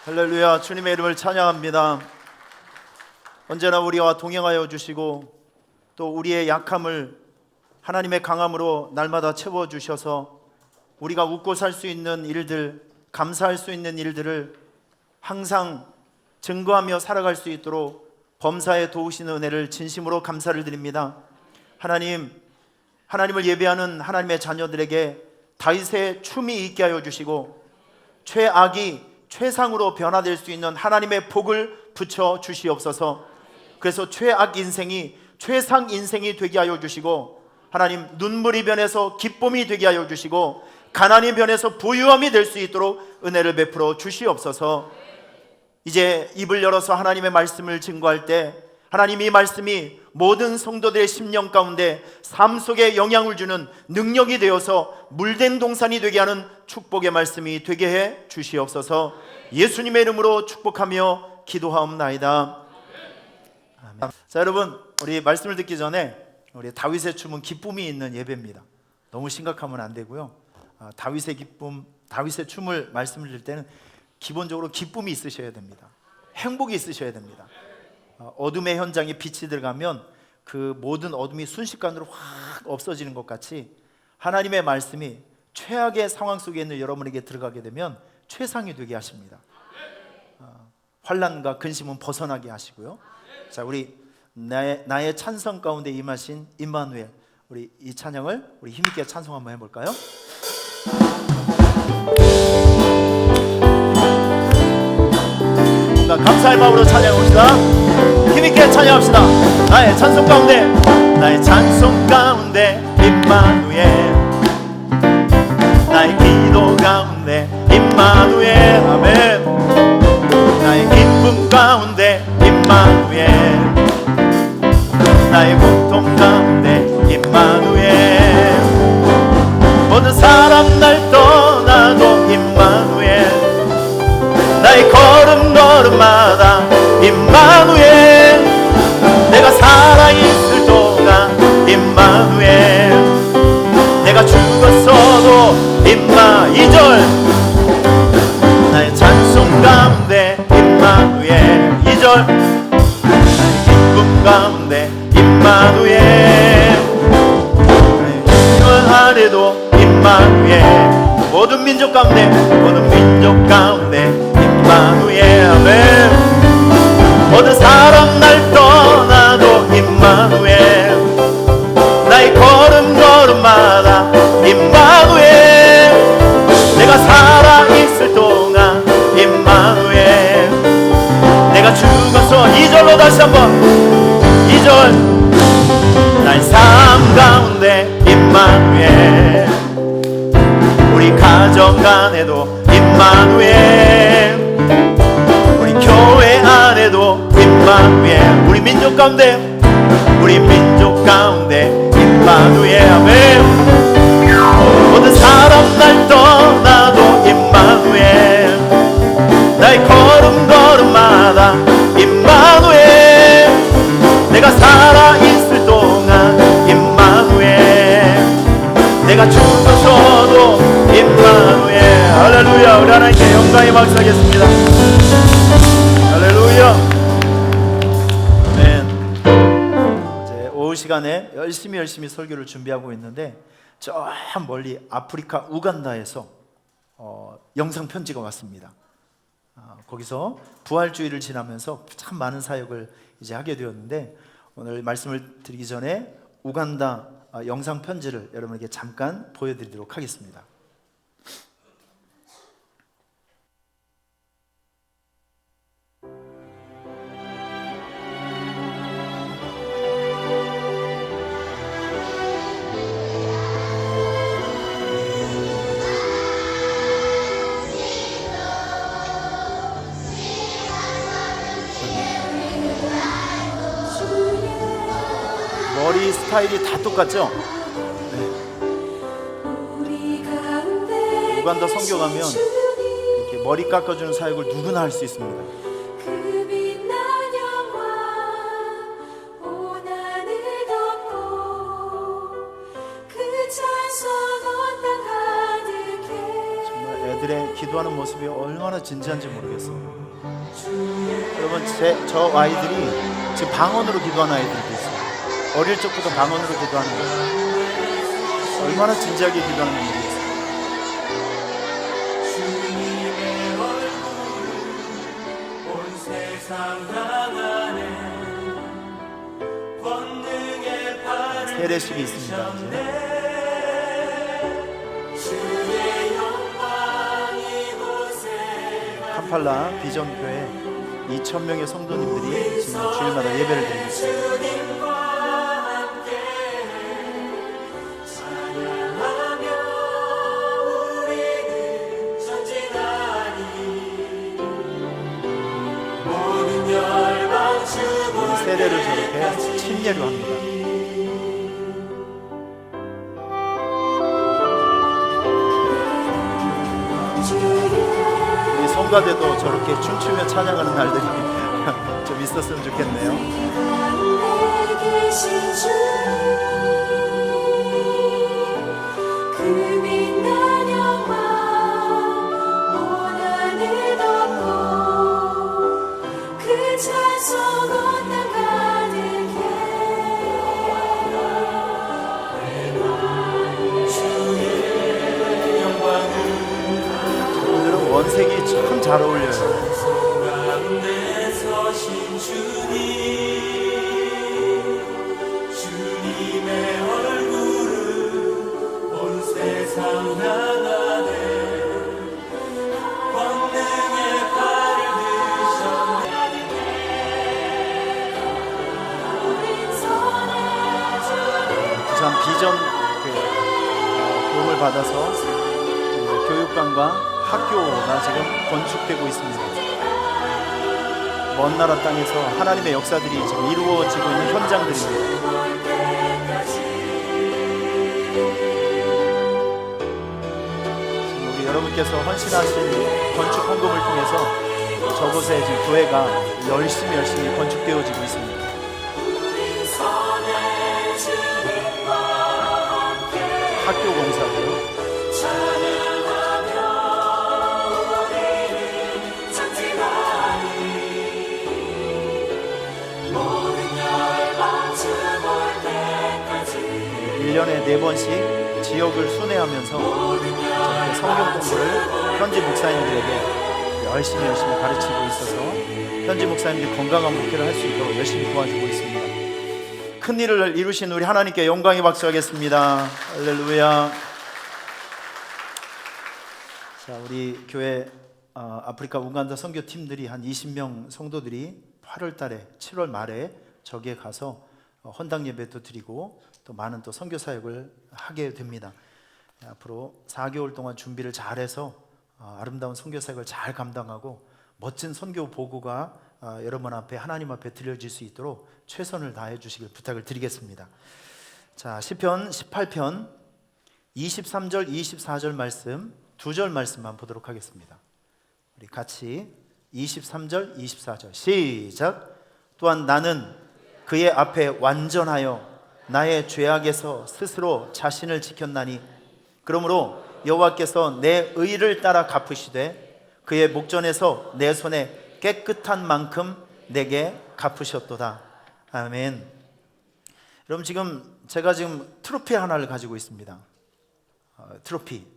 할렐루야. 주님의 이름을 찬양합니다. 언제나 우리와 동행하여 주시고 또 우리의 약함을 하나님의 강함으로 날마다 채워주셔서 우리가 웃고 살 수 있는 일들, 감사할 수 있는 일들을 항상 증거하며 살아갈 수 있도록 범사에 도우시는 은혜를 진심으로 감사를 드립니다. 하나님을 예배하는 하나님의 자녀들에게 다윗의 춤이 있게 하여 주시고 최악이 최상으로 변화될 수 있는 하나님의 복을 붙여 주시옵소서. 그래서 최악 인생이 최상 인생이 되게 하여 주시고, 하나님 눈물이 변해서 기쁨이 되게 하여 주시고, 가난이 변해서 부유함이 될 수 있도록 은혜를 베풀어 주시옵소서. 이제 입을 열어서 하나님의 말씀을 증거할 때 하나님 이 말씀이 모든 성도들의 심령 가운데 삶 속에 영향을 주는 능력이 되어서 물된 동산이 되게 하는 축복의 말씀이 되게 해 주시옵소서. 예수님의 이름으로 축복하며 기도하옵나이다. 아멘. 자, 여러분, 우리 말씀을 듣기 전에 우리 다윗의 춤은 기쁨이 있는 예배입니다. 너무 심각하면 안 되고요. 다윗의 기쁨, 다윗의 춤을 말씀을 드릴 때는 기본적으로 기쁨이 있으셔야 됩니다. 행복이 있으셔야 됩니다. 어둠의 현장에 빛이 들어가면 그 모든 어둠이 순식간으로 확 없어지는 것 같이 하나님의 말씀이 최악의 상황 속에 있는 여러분에게 들어가게 되면 최상이 되게 하십니다. 환난과 근심은 벗어나게 하시고요. 자, 우리 나의 찬성 가운데 임하신 임마누엘, 우리 이 찬양을 우리 힘있게 찬송 한번 해볼까요? 감사의 마음으로 찬양합시다. 힘있게 찬양합시다. 나의 찬송 가운데, 나의 찬송 가운데 임마누엘, 나의 기도 가운데 임마누엘, 아멘. 나의 기쁨 가운데 임마누엘, 나의 고통 가운데 임마누엘, 모든 사람 날 떠나도 임마누엘, 나의 걸음걸음마다 임마누엘, 내가 살아있을 동안 임마누엘, 내가 죽었어도 임마. 2절, 나의 찬송 가운데 임마누엘. 2절, 나의 기쁨 가운데 임마누엘, 나의 힘을 아래도 임마누엘, 모든 민족 가운데, 모든 민족 가운데 임마누엘, 아멘. 모든 사람 날 떠나도 임마누엘, 나의 걸음걸음마다 임마누엘, 내가 살아있을 동안 임마누엘, 내가 죽어서. 2절로 다시 한번. 2절, 나의 삶 가운데 임마누엘, 우리 가정 안에도 임마누엘, 우리 교회 안에도 임마누엘, 우리 민족 가운데, 우리 민족 가운데 임마누엘, 아멘. 모든 사람 날 떠나도 임마누엘, 나의 걸음걸음마다 임마누엘, 내가 살아있을 동안 임마누엘, 내가 죽어서도 임마누엘. 할렐루야. 우리 하나님께 영광의 박수 하겠습니다. 할렐루야. 아멘. 이제 오후 시간에 열심히 설교를 준비하고 있는데, 저 멀리 아프리카 우간다에서 영상 편지가 왔습니다. 거기서 부활주의를 지나면서 참 많은 사역을 이제 하게 되었는데, 오늘 말씀을 드리기 전에 우간다 영상 편지를 여러분에게 잠깐 보여드리도록 하겠습니다. 머리 스타일이 다 똑같죠? 네. 우간다 선교 가면 이렇게 머리 깎아주는 사역을 누구나 할 수 있습니다. 정말 그들의 기도하는 모습이 얼마나 진지한지 모르겠어요. 여러분, 저 아이들이 지금 방언으로 기도하는 아이들도 있어요. 어릴 적부터 방언으로 기도하는 거예요. 얼마나 진지하게 기도하는 건지 모르겠어요. 세례식이 있습니다. 이제. 캄팔라 비전교회 2,000명의 성도님들이 지금 주일마다 예배를 드리고 있습니다. 세례를 저렇게 침례로 합니다. 우리 성가대도 저렇게 춤추며 찬양하는 날들이 좀 있었으면 좋겠네요. 원색이 참 잘 어울려요. 부산 비전 도움을 받아서 교육관과 학교가 지금 건축되고 있습니다. 먼 나라 땅에서 하나님의 역사들이 지금 이루어지고 있는 현장들입니다. 지금 우리 여러분께서 헌신하신 건축 헌금을 통해서 저곳에 지금 교회가 열심히 건축되어지고 있습니다. 학교 공사고요. (1년에 4번씩) 지역을 순회하면서 저렇게 성경 공부를 현지 목사님들에게 열심히 가르치고 있어서 현지 목사님들이 건강한 목회를 할 수 있도록 열심히 도와주고 있습니다. 큰 일을 이루신 우리 하나님께 영광의 박수하겠습니다. 할렐루야. 자, 우리 교회 아프리카 우간다 선교팀들이 한 20명 성도들이 8월 달에 7월 말에 저기에 가서 헌당 예배도 드리고 또 많은 또 선교 사역을 하게 됩니다. 앞으로 4개월 동안 준비를 잘해서 아름다운 선교 사역을 잘 감당하고 멋진 선교 보고가 여러분 앞에 하나님 앞에 드려질 수 있도록 최선을 다해 주시길 부탁을 드리겠습니다. 자, 시편 18편 23절 24절 말씀 2절 말씀만 보도록 하겠습니다. 우리 같이 23절 24절 시작. 또한 나는 그의 앞에 완전하여 나의 죄악에서 스스로 자신을 지켰나니 그러므로 여호와께서 내 의를 따라 갚으시되 그의 목전에서 내 손에 깨끗한 만큼 내게 갚으셨도다. 아멘. 여러분, 제가 지금 트로피 하나를 가지고 있습니다. 트로피.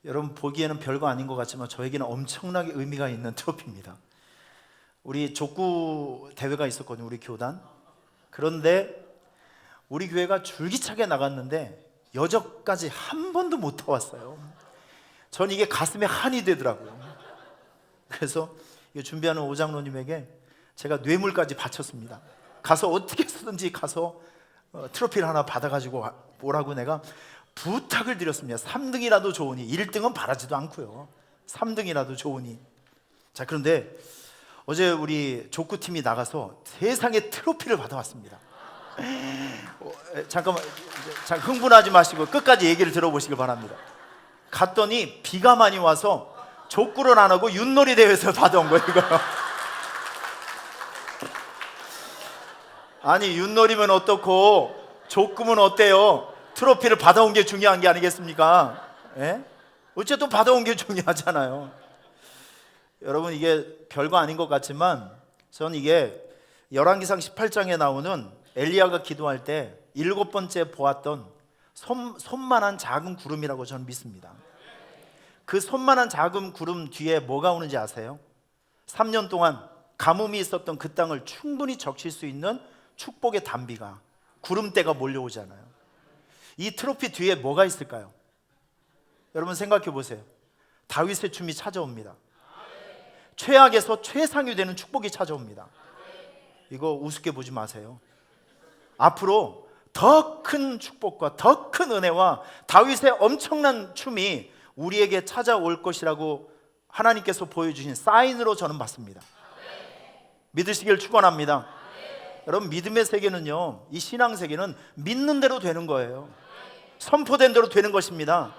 여러분 보기에는 별거 아닌 것 같지만 저에게는 엄청나게 의미가 있는 트로피입니다. 우리 족구 대회가 있었거든요, 우리 교단. 그런데 우리 교회가 줄기차게 나갔는데 여적까지 한 번도 못 타왔어요. 전 이게 가슴에 한이 되더라고요. 그래서 준비하는 오장로님에게 제가 뇌물까지 바쳤습니다. 가서 어떻게 해서든지 가서 트로피를 하나 받아가지고 오라고 내가 부탁을 드렸습니다. 3등이라도 좋으니. 1등은 바라지도 않고요. 3등이라도 좋으니. 자, 그런데 어제 우리 족구팀이 나가서 세상에 트로피를 받아왔습니다. 잠깐만, 흥분하지 마시고 끝까지 얘기를 들어보시길 바랍니다. 갔더니 비가 많이 와서 족구를 안 하고 윷놀이 대회에서 받아온 거예요, 이거. 아니, 윷놀이면 어떻고 족구면 어때요? 트로피를 받아온 게 중요한 게 아니겠습니까? 예? 어쨌든 받아온 게 중요하잖아요. 여러분, 이게 별거 아닌 것 같지만 저는 이게 열왕기상 18장에 나오는 엘리야가 기도할 때 7번째 보았던 손만한 작은 구름이라고 저는 믿습니다. 그 손만한 작은 구름 뒤에 뭐가 오는지 아세요? 3년 동안 가뭄이 있었던 그 땅을 충분히 적실 수 있는 축복의 단비가, 구름대가 몰려오잖아요. 이 트로피 뒤에 뭐가 있을까요? 여러분 생각해 보세요. 다윗의 춤이 찾아옵니다. 최악에서 최상이 되는 축복이 찾아옵니다. 이거 우습게 보지 마세요. 앞으로 더 큰 축복과 더 큰 은혜와 다윗의 엄청난 춤이 우리에게 찾아올 것이라고 하나님께서 보여주신 사인으로 저는 봤습니다. 믿으시길 축원합니다. 여러분, 믿음의 세계는요, 이 신앙 세계는 믿는 대로 되는 거예요. 선포된 대로 되는 것입니다.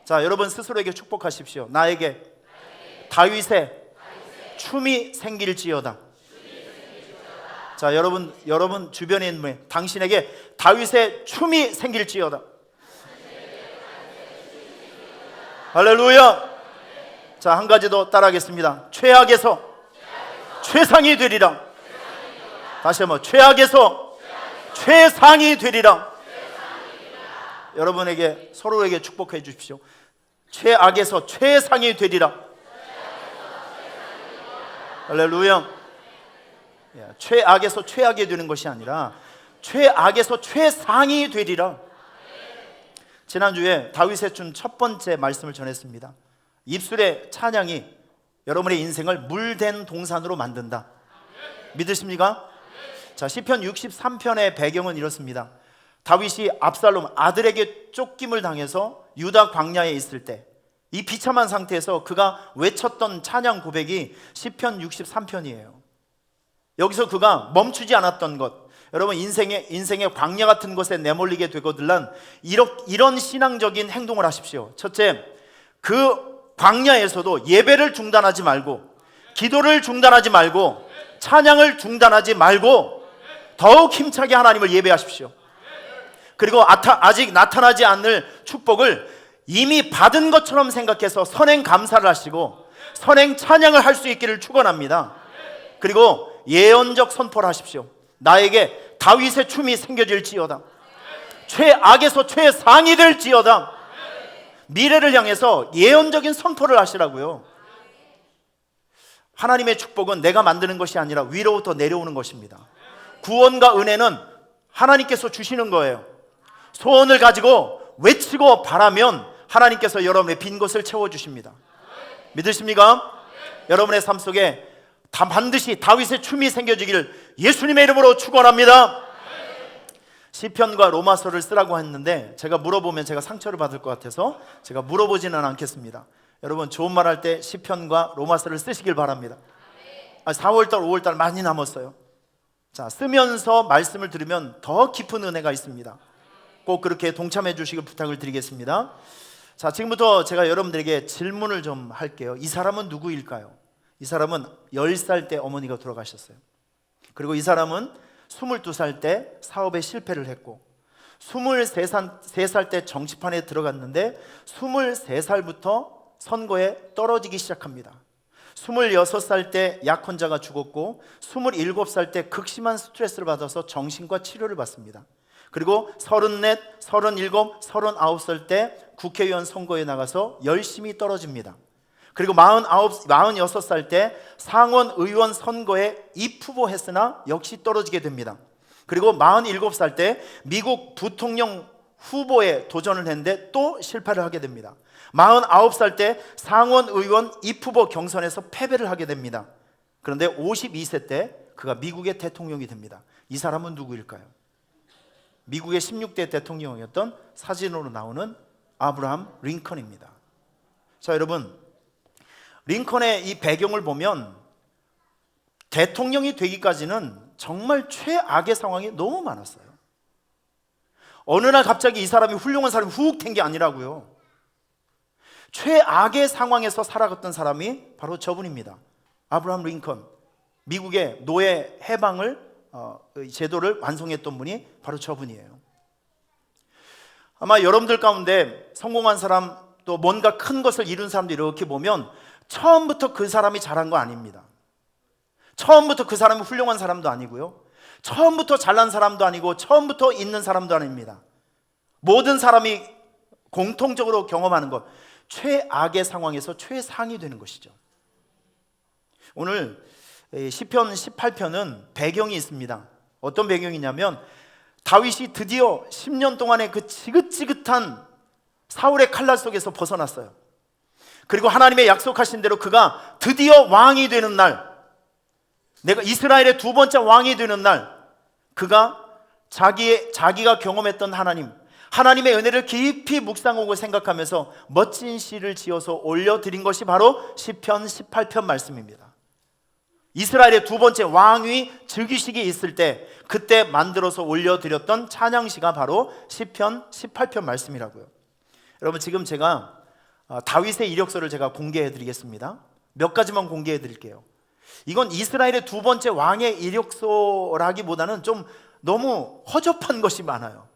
자, 여러분 스스로에게 축복하십시오. 나에게 다윗의 춤이 생길지어다. 자, 여러분 주변에 있는 분, 당신에게 다윗의 춤이 생길지어다. 할렐루야. 자, 한 가지 더 따라하겠습니다. 최악에서 최상이 되리라. 다시 한번, 최악에서 최상이 되리라. 여러분에게, 서로에게 축복해 주십시오. 최악에서 최상이 되리라. 할렐루야. 최악에서 최악이 되는 것이 아니라 최악에서 최상이 되리라. 지난주에 다윗의 춤 첫 번째 말씀을 전했습니다. 입술의 찬양이 여러분의 인생을 물된 동산으로 만든다. 믿으십니까? 자, 시편 63편의 배경은 이렇습니다. 다윗이 압살롬 아들에게 쫓김을 당해서 유다 광야에 있을 때, 이 비참한 상태에서 그가 외쳤던 찬양 고백이 시편 63편이에요. 여기서 그가 멈추지 않았던 것, 여러분 인생의 광야 같은 곳에 내몰리게 되거든 이런 신앙적인 행동을 하십시오. 첫째, 그 광야에서도 예배를 중단하지 말고, 기도를 중단하지 말고, 찬양을 중단하지 말고 더욱 힘차게 하나님을 예배하십시오. 그리고 아직 나타나지 않을 축복을 이미 받은 것처럼 생각해서 선행 감사를 하시고 선행 찬양을 할 수 있기를 축원합니다. 그리고 예언적 선포를 하십시오. 나에게 다윗의 춤이 생겨질지어다. 최악에서 최상이 될지어다. 미래를 향해서 예언적인 선포를 하시라고요. 하나님의 축복은 내가 만드는 것이 아니라 위로부터 내려오는 것입니다. 구원과 은혜는 하나님께서 주시는 거예요. 소원을 가지고 외치고 바라면 하나님께서 여러분의 빈 곳을 채워주십니다. 믿으십니까? 여러분의 삶 속에 반드시 다윗의 춤이 생겨지기를 예수님의 이름으로 축원합니다. 시편과 로마서를 쓰라고 했는데 제가 물어보면 제가 상처를 받을 것 같아서 제가 물어보지는 않겠습니다. 여러분, 좋은 말 할 때 시편과 로마서를 쓰시길 바랍니다. 4월달 5월달 많이 남았어요. 자, 쓰면서 말씀을 들으면 더 깊은 은혜가 있습니다. 꼭 그렇게 동참해 주시길 부탁을 드리겠습니다. 자, 지금부터 제가 여러분들에게 질문을 좀 할게요. 이 사람은 누구일까요? 이 사람은 10살 때 어머니가 돌아가셨어요. 그리고 이 사람은 22살 때 사업에 실패를 했고 23살 때 정치판에 들어갔는데 23살부터 선거에 떨어지기 시작합니다. 26살 때 약혼자가 죽었고 27살 때 극심한 스트레스를 받아서 정신과 치료를 받습니다. 그리고 34, 37, 39살 때 국회의원 선거에 나가서 열심히 떨어집니다. 그리고 46살 때 상원 의원 선거에 입후보했으나 역시 떨어지게 됩니다. 그리고 47살 때 미국 부통령 후보에 도전을 했는데 또 실패를 하게 됩니다. 49살 때 상원 의원 입후보 경선에서 패배를 하게 됩니다. 그런데 52세 때 그가 미국의 대통령이 됩니다. 이 사람은 누구일까요? 미국의 16대 대통령이었던 사진으로 나오는 아브라함 링컨입니다. 자, 여러분, 링컨의 이 배경을 보면 대통령이 되기까지는 정말 최악의 상황이 너무 많았어요. 어느 날 갑자기 이 사람이 훌륭한 사람이 훅 된 게 아니라고요. 최악의 상황에서 살아갔던 사람이 바로 저분입니다. 아브라함 링컨. 미국의 노예 해방을 제도를 완성했던 분이 바로 저분이에요. 아마 여러분들 가운데 성공한 사람 또 뭔가 큰 것을 이룬 사람들 이렇게 보면 처음부터 그 사람이 잘한 거 아닙니다. 처음부터 그 사람이 훌륭한 사람도 아니고요, 처음부터 잘난 사람도 아니고 처음부터 있는 사람도 아닙니다. 모든 사람이 공통적으로 경험하는 것, 최악의 상황에서 최상이 되는 것이죠. 오늘 시편 18편은 배경이 있습니다. 어떤 배경이냐면 다윗이 드디어 10년 동안의 그 지긋지긋한 사울의 칼날 속에서 벗어났어요. 그리고 하나님의 약속하신 대로 그가 드디어 왕이 되는 날, 내가 이스라엘의 두 번째 왕이 되는 날, 그가 자기가 경험했던 하나님의 은혜를 깊이 묵상하고 생각하면서 멋진 시를 지어서 올려드린 것이 바로 시편 18편 말씀입니다. 이스라엘의 두 번째 왕위 즉위식이 있을 때 그때 만들어서 올려드렸던 찬양시가 바로 시편 18편 말씀이라고요. 여러분, 지금 제가 다윗의 이력서를 제가 공개해 드리겠습니다. 몇 가지만 공개해 드릴게요. 이건 이스라엘의 두 번째 왕의 이력서라기보다는 좀 너무 허접한 것이 많아요.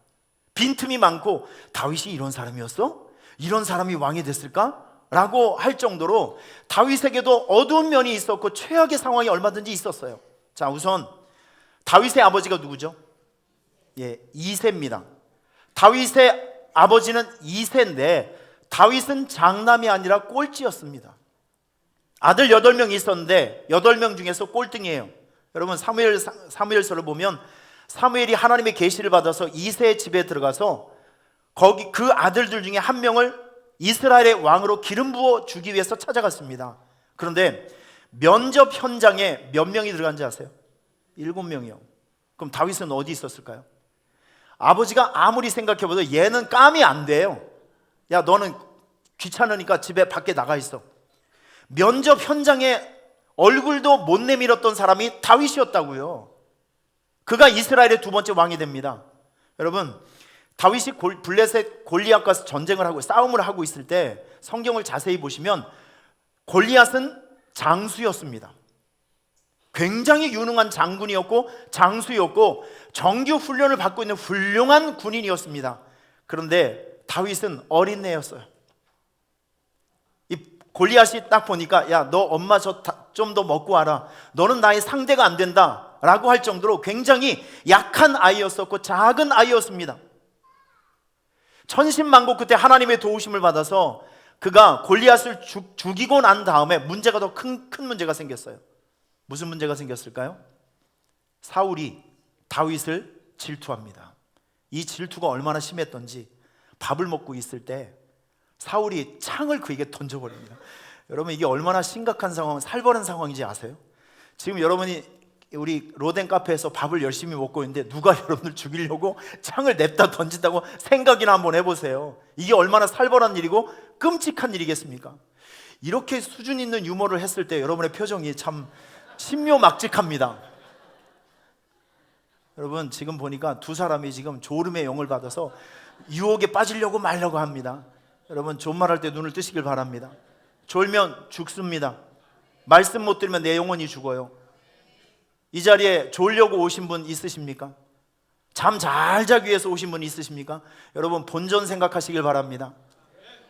빈틈이 많고, 다윗이 이런 사람이었어? 이런 사람이 왕이 됐을까? 라고 할 정도로 다윗에게도 어두운 면이 있었고 최악의 상황이 얼마든지 있었어요. 자, 우선 다윗의 아버지가 누구죠? 이새입니다. 다윗의 아버지는 이새인데 다윗은 장남이 아니라 꼴찌였습니다. 아들 8명이 있었는데 8명 중에서 꼴등이에요. 여러분, 사무엘서를 보면 사무엘이 하나님의 계시를 받아서 이새의 집에 들어가서 거기 그 아들들 중에 한 명을 이스라엘의 왕으로 기름 부어 주기 위해서 찾아갔습니다. 그런데 면접 현장에 몇 명이 들어간지 아세요? 7명이요. 그럼 다윗은 어디 있었을까요? 아버지가 아무리 생각해봐도 얘는 깜이 안 돼요. 야, 너는 귀찮으니까 집에 밖에 나가 있어. 면접 현장에 얼굴도 못 내밀었던 사람이 다윗이었다고요. 그가 이스라엘의 두 번째 왕이 됩니다. 여러분, 다윗이 블레셋 골리앗과 전쟁을 하고 싸움을 하고 있을 때 성경을 자세히 보시면 골리앗은 장수였습니다. 굉장히 유능한 장군이었고 장수였고 정규 훈련을 받고 있는 훌륭한 군인이었습니다. 그런데 다윗은 어린애였어요. 이 골리앗이 딱 보니까, 야, 너 엄마 좀 더 먹고 와라, 너는 나의 상대가 안 된다 라고 할 정도로 굉장히 약한 아이였었고 작은 아이였습니다. 천신만고 그때 하나님의 도우심을 받아서 그가 골리앗을 죽이고 난 다음에 문제가 더 큰 문제가 생겼어요. 무슨 문제가 생겼을까요? 사울이 다윗을 질투합니다. 이 질투가 얼마나 심했던지 밥을 먹고 있을 때 사울이 창을 그에게 던져버립니다. 여러분, 이게 얼마나 심각한 상황, 살벌한 상황인지 아세요? 지금 여러분이 우리 로덴 카페에서 밥을 열심히 먹고 있는데 누가 여러분을 죽이려고 창을 냅다 던진다고 생각이나 한번 해보세요. 이게 얼마나 살벌한 일이고 끔찍한 일이겠습니까? 이렇게 수준 있는 유머를 했을 때 여러분의 표정이 참 신묘막직합니다. 여러분, 지금 보니까 두 사람이 지금 졸음의 영을 받아서 유혹에 빠지려고 말려고 합니다. 여러분, 존말할 때 눈을 뜨시길 바랍니다. 졸면 죽습니다. 말씀 못 들으면 내 영혼이 죽어요. 이 자리에 졸려고 오신 분 있으십니까? 잠 잘 자기 위해서 오신 분 있으십니까? 여러분, 본전 생각하시길 바랍니다.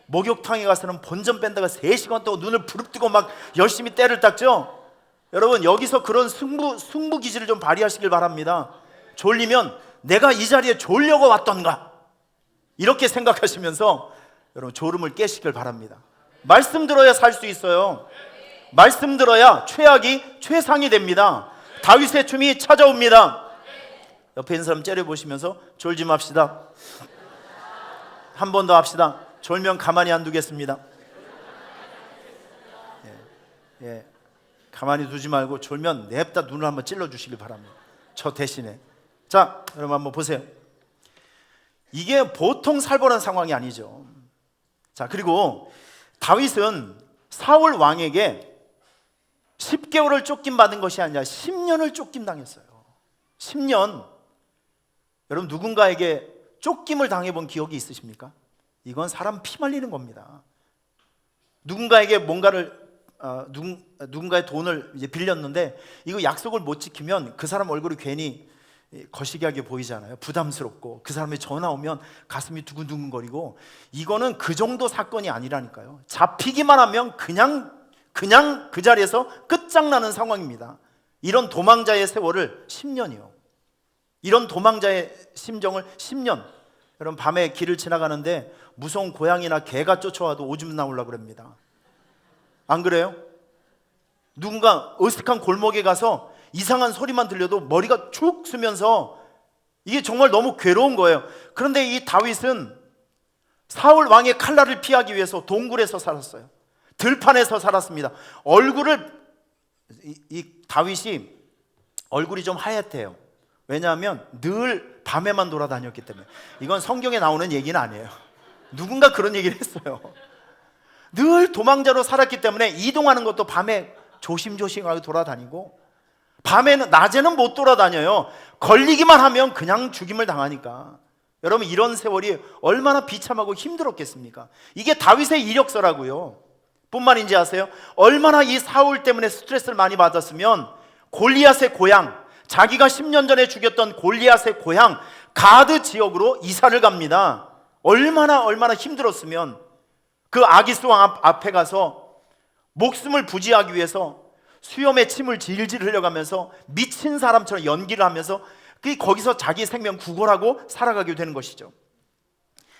목욕탕에 가서는 본전 뺀다가 3시간 동안 눈을 부릅뜨고 막 열심히 때를 닦죠? 여러분, 여기서 그런 승부 기질을 좀 발휘하시길 바랍니다. 졸리면 내가 이 자리에 졸려고 왔던가, 이렇게 생각하시면서 여러분 졸음을 깨시길 바랍니다. 말씀 들어야 살 수 있어요. 말씀 들어야 최악이 최상이 됩니다. 다윗의 춤이 찾아옵니다. 옆에 있는 사람 째려보시면서 졸지 맙시다. 한 번 더 합시다. 졸면 가만히 안 두겠습니다. 가만히 두지 말고 졸면 냅다 눈을 한번 찔러주시길 바랍니다. 저 대신에. 자, 여러분 한번 보세요. 이게 보통 살벌한 상황이 아니죠. 자, 그리고 다윗은 사울 왕에게 10개월을 쫓김받은 것이 아니라 10년을 쫓김당했어요. 10년. 여러분, 누군가에게 쫓김을 당해본 기억이 있으십니까? 이건 사람 피 말리는 겁니다. 누군가에게 누군가의 돈을 이제 빌렸는데 이거 약속을 못 지키면 그 사람 얼굴이 괜히 거시기하게 보이잖아요. 부담스럽고 그 사람이 전화 오면 가슴이 두근두근거리고, 이거는 그 정도 사건이 아니라니까요. 잡히기만 하면 그냥 그 자리에서 끝장나는 상황입니다. 이런 도망자의 세월을 10년이요. 이런 도망자의 심정을 10년. 여러분, 밤에 길을 지나가는데 무서운 고양이나 개가 쫓아와도 오줌 나오려고 그럽니다. 안 그래요? 누군가 어색한 골목에 가서 이상한 소리만 들려도 머리가 축 쓰면서 이게 정말 너무 괴로운 거예요. 그런데 이 다윗은 사울 왕의 칼날을 피하기 위해서 동굴에서 살았어요. 들판에서 살았습니다. 이 다윗이 얼굴이 좀 하얗대요. 왜냐하면 늘 밤에만 돌아다녔기 때문에. 이건 성경에 나오는 얘기는 아니에요. 누군가 그런 얘기를 했어요. 늘 도망자로 살았기 때문에 이동하는 것도 밤에 조심조심하게 돌아다니고, 밤에는, 낮에는 못 돌아다녀요. 걸리기만 하면 그냥 죽임을 당하니까. 여러분, 이런 세월이 얼마나 비참하고 힘들었겠습니까? 이게 다윗의 이력서라고요. 뿐만인지 아세요? 얼마나 이 사울 때문에 스트레스를 많이 받았으면 골리앗의 고향, 자기가 10년 전에 죽였던 골리앗의 고향 가드 지역으로 이사를 갑니다. 얼마나 힘들었으면 그 아기스 왕 앞에 가서 목숨을 부지하기 위해서 수염에 침을 질질 흘려가면서 미친 사람처럼 연기를 하면서 거기서 자기 생명 구걸하고 살아가게 되는 것이죠.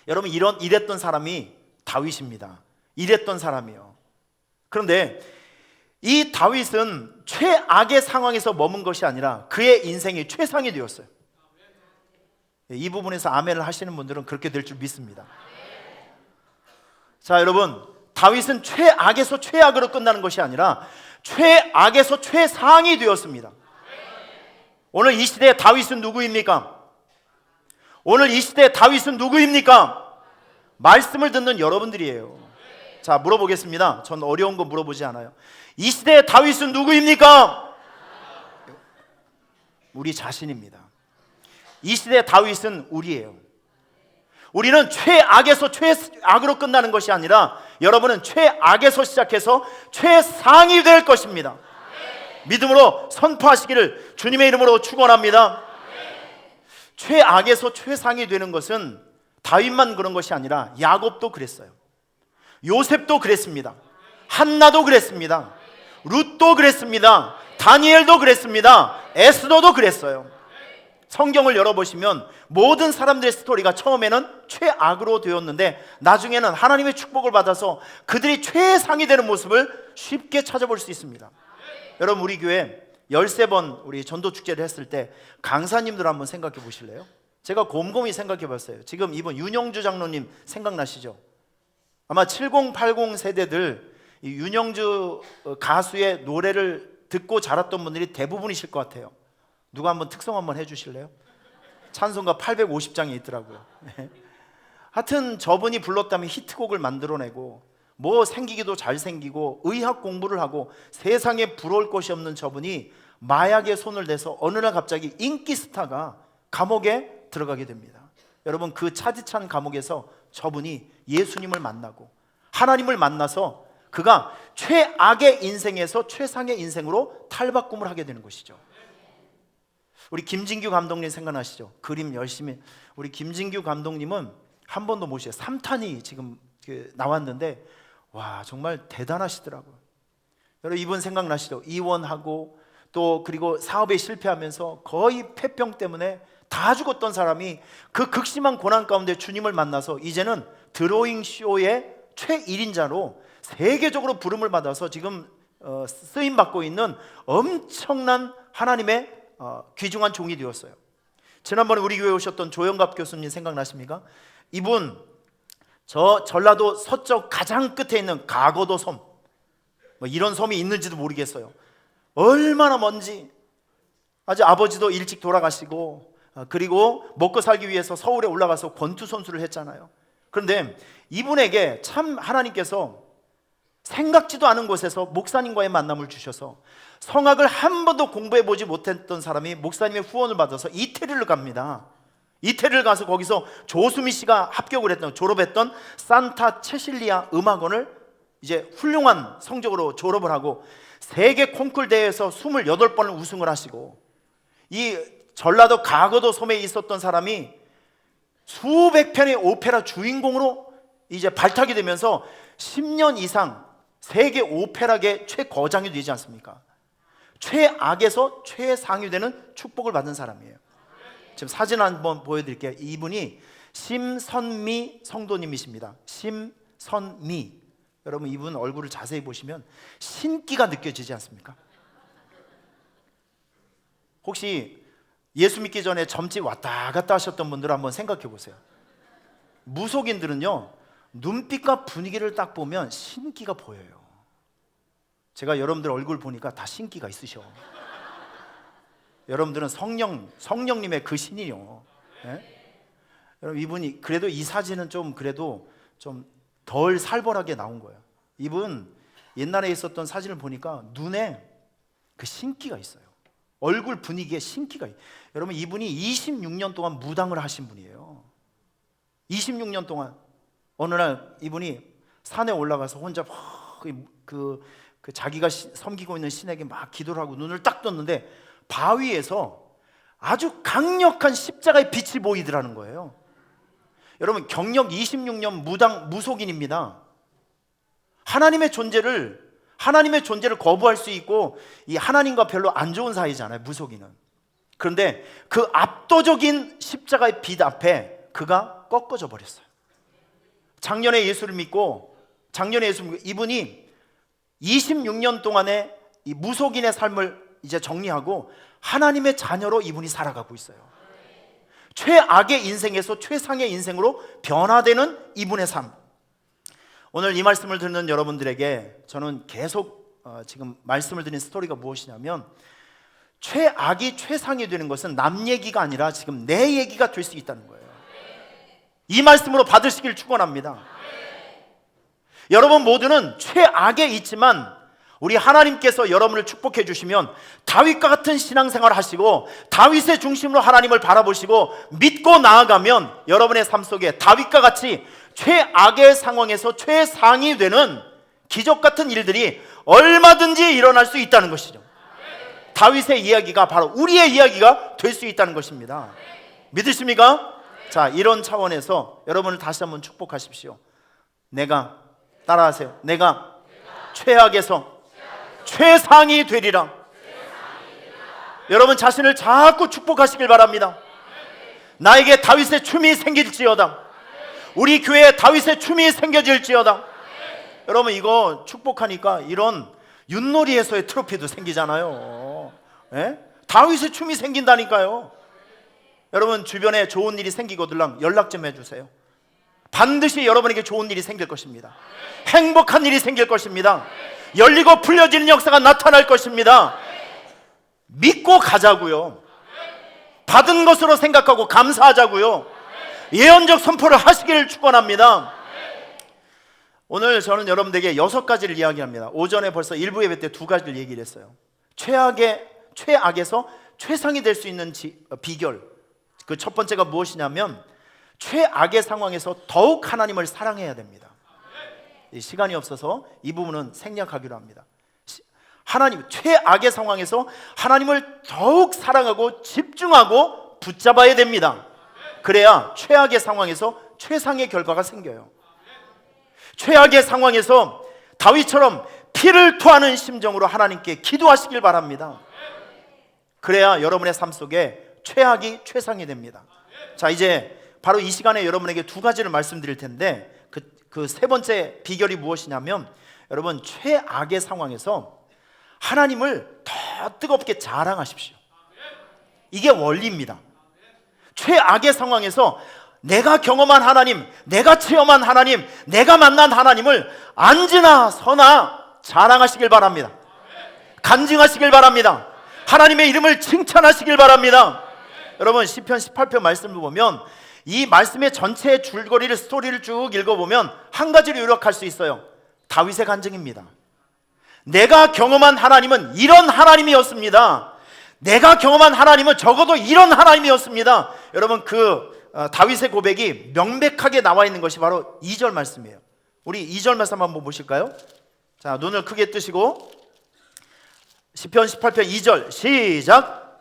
여러분, 이랬던 사람이 다윗입니다. 이랬던 사람이요. 그런데 이 다윗은 최악의 상황에서 머문 것이 아니라 그의 인생이 최상이 되었어요. 이 부분에서 아멘을 하시는 분들은 그렇게 될 줄 믿습니다. 자, 여러분, 다윗은 최악에서 최악으로 끝나는 것이 아니라 최악에서 최상이 되었습니다. 오늘 이 시대의 다윗은 누구입니까? 오늘 이 시대의 다윗은 누구입니까? 말씀을 듣는 여러분들이에요. 자, 물어보겠습니다. 전 어려운 거 물어보지 않아요. 이 시대의 다윗은 누구입니까? 우리 자신입니다. 이 시대의 다윗은 우리예요. 우리는 최악에서 최악으로 끝나는 것이 아니라 여러분은 최악에서 시작해서 최상이 될 것입니다. 믿음으로 선포하시기를 주님의 이름으로 축원합니다. 최악에서 최상이 되는 것은 다윗만 그런 것이 아니라 야곱도 그랬어요. 요셉도 그랬습니다. 한나도 그랬습니다. 룻도 그랬습니다. 다니엘도 그랬습니다. 에스더도 그랬어요. 성경을 열어보시면 모든 사람들의 스토리가 처음에는 최악으로 되었는데 나중에는 하나님의 축복을 받아서 그들이 최상이 되는 모습을 쉽게 찾아볼 수 있습니다. 여러분, 우리 교회 13번 우리 전도축제를 했을 때 강사님들 한번 생각해 보실래요? 제가 곰곰이 생각해 봤어요. 지금 이번 윤영주 장로님 생각나시죠? 아마 70, 80 세대들 이 윤영주 가수의 노래를 듣고 자랐던 분들이 대부분이실 것 같아요. 누가 한번 특성 한번 해주실래요? 찬송가 850장이 있더라고요. 하여튼 저분이 불렀다면 히트곡을 만들어내고 뭐 생기기도 잘생기고 의학 공부를 하고 세상에 부러울 것이 없는 저분이 마약에 손을 대서 어느 날 갑자기 인기 스타가 감옥에 들어가게 됩니다. 여러분, 그 차디찬 감옥에서 저분이 예수님을 만나고 하나님을 만나서 그가 최악의 인생에서 최상의 인생으로 탈바꿈을 하게 되는 것이죠. 우리 김진규 감독님 생각나시죠? 그림 열심히. 우리 김진규 감독님은 한 번도 못 쉬어요. 3탄이 지금 나왔는데 와, 정말 대단하시더라고요. 여러분, 이분 생각나시죠? 이원하고 또 그리고 사업에 실패하면서 거의 폐병 때문에 다 죽었던 사람이 그 극심한 고난 가운데 주님을 만나서 이제는 드로잉 쇼의 최1인자로 세계적으로 부름을 받아서 지금 쓰임받고 있는 엄청난 하나님의 귀중한 종이 되었어요. 지난번에 우리 교회에 오셨던 조영갑 교수님 생각나십니까? 이분 저 전라도 서쪽 가장 끝에 있는 가거도 섬, 뭐 이런 섬이 있는지도 모르겠어요. 얼마나 먼지. 아주 아버지도 일찍 돌아가시고 그리고 먹고 살기 위해서 서울에 올라가서 권투 선수를 했잖아요. 그런데 이분에게 참 하나님께서 생각지도 않은 곳에서 목사님과의 만남을 주셔서 성악을 한 번도 공부해 보지 못했던 사람이 목사님의 후원을 받아서 이태리를 갑니다. 이태리를 가서 거기서 조수미 씨가 합격을 했던, 졸업했던 산타 체실리아 음악원을 이제 훌륭한 성적으로 졸업을 하고 세계 콩쿨 대회에서 28번을 우승을 하시고 이 전라도 가거도 섬에 있었던 사람이 수백 편의 오페라 주인공으로 이제 발탁이 되면서 10년 이상 세계 오페라계 최거장이 되지 않습니까? 최악에서 최상이 되는 축복을 받은 사람이에요. 지금 사진 한번 보여드릴게요. 이분이 심선미 성도님이십니다. 심선미. 여러분 이분 얼굴을 자세히 보시면 신기가 느껴지지 않습니까? 혹시 예수 믿기 전에 점집 왔다 갔다 하셨던 분들 한번 생각해 보세요. 무속인들은요, 눈빛과 분위기를 딱 보면 신기가 보여요. 제가 여러분들 얼굴 보니까 다 신기가 있으셔. 여러분들은 성령님의 그 신이요. 네? 여러분 이분이 그래도 이 사진은 좀 그래도 좀 덜 살벌하게 나온 거예요. 이분 옛날에 있었던 사진을 보니까 눈에 그 신기가 있어요. 얼굴 분위기에 신기가 있어요. 여러분 이분이 26년 동안 무당을 하신 분이에요. 26년 동안 어느 날 이분이 산에 올라가서 혼자 그 자기가 섬기고 있는 신에게 막 기도를 하고 눈을 딱 떴는데 바위에서 아주 강력한 십자가의 빛이 보이더라는 거예요. 여러분 경력 26년 무속인입니다. 하나님의 존재를 거부할 수 있고 이 하나님과 별로 안 좋은 사이잖아요, 무속인은. 그런데 그 압도적인 십자가의 빛 앞에 그가 꺾어져 버렸어요. 작년에 예수를 믿고 이분이 26년 동안의 이 무속인의 삶을 이제 정리하고 하나님의 자녀로 이분이 살아가고 있어요. 최악의 인생에서 최상의 인생으로 변화되는 이분의 삶. 오늘 이 말씀을 듣는 여러분들에게 저는 계속 지금 말씀을 드린 스토리가 무엇이냐면, 최악이 최상이 되는 것은 남 얘기가 아니라 지금 내 얘기가 될 수 있다는 거예요. 이 말씀으로 받으시길 축원합니다. 여러분 모두는 최악에 있지만 우리 하나님께서 여러분을 축복해 주시면 다윗과 같은 신앙생활을 하시고 다윗의 중심으로 하나님을 바라보시고 믿고 나아가면 여러분의 삶 속에 다윗과 같이 최악의 상황에서 최상이 되는 기적 같은 일들이 얼마든지 일어날 수 있다는 것이죠. 다윗의 이야기가 바로 우리의 이야기가 될 수 있다는 것입니다. 믿으십니까? 자, 이런 차원에서 여러분을 다시 한번 축복하십시오. 따라하세요. 내가 최악에서 최상이 되리라. 여러분 자신을 자꾸 축복하시길 바랍니다. 나에게 다윗의 춤이 생길지어다. 우리 교회에 다윗의 춤이 생겨질지어다. 여러분 이거 축복하니까 이런 윷놀이에서의 트로피도 생기잖아요. 예? 다윗의 춤이 생긴다니까요. 여러분 주변에 좋은 일이 생기거들랑 연락 좀 해주세요. 반드시 여러분에게 좋은 일이 생길 것입니다. 행복한 일이 생길 것입니다. 열리고 풀려지는 역사가 나타날 것입니다. 믿고 가자고요. 받은 것으로 생각하고 감사하자고요. 예언적 선포를 하시기를 축원합니다. 오늘 저는 여러분들에게 6가지를 이야기합니다. 오전에 벌써 일부 예배 때 2가지를 얘기를 했어요. 최악에서 최상이 될 수 있는 비결. 그 첫 번째가 무엇이냐면 최악의 상황에서 더욱 하나님을 사랑해야 됩니다. 시간이 없어서 이 부분은 생략하기로 합니다. 최악의 상황에서 하나님을 더욱 사랑하고 집중하고 붙잡아야 됩니다. 그래야 최악의 상황에서 최상의 결과가 생겨요. 최악의 상황에서 다윗처럼 피를 토하는 심정으로 하나님께 기도하시길 바랍니다. 그래야 여러분의 삶 속에 최악이 최상이 됩니다. 자, 이제 바로 이 시간에 여러분에게 2가지를 말씀드릴 텐데 그 3번째 비결이 무엇이냐면, 여러분 최악의 상황에서 하나님을 더 뜨겁게 자랑하십시오. 이게 원리입니다. 최악의 상황에서 내가 경험한 하나님, 내가 체험한 하나님, 내가 만난 하나님을 앉으나 서나 자랑하시길 바랍니다. 간증하시길 바랍니다. 하나님의 이름을 칭찬하시길 바랍니다. 여러분 시편 18편 말씀을 보면 이 말씀의 전체 줄거리를, 스토리를 쭉 읽어보면 한 가지로 요약할 수 있어요. 다윗의 간증입니다. 내가 경험한 하나님은 이런 하나님이었습니다. 내가 경험한 하나님은 적어도 이런 하나님이었습니다. 여러분 다윗의 고백이 명백하게 나와 있는 것이 바로 2절 말씀이에요. 우리 2절 말씀 한번 보실까요? 자, 눈을 크게 뜨시고 시편 18편 2절 시작.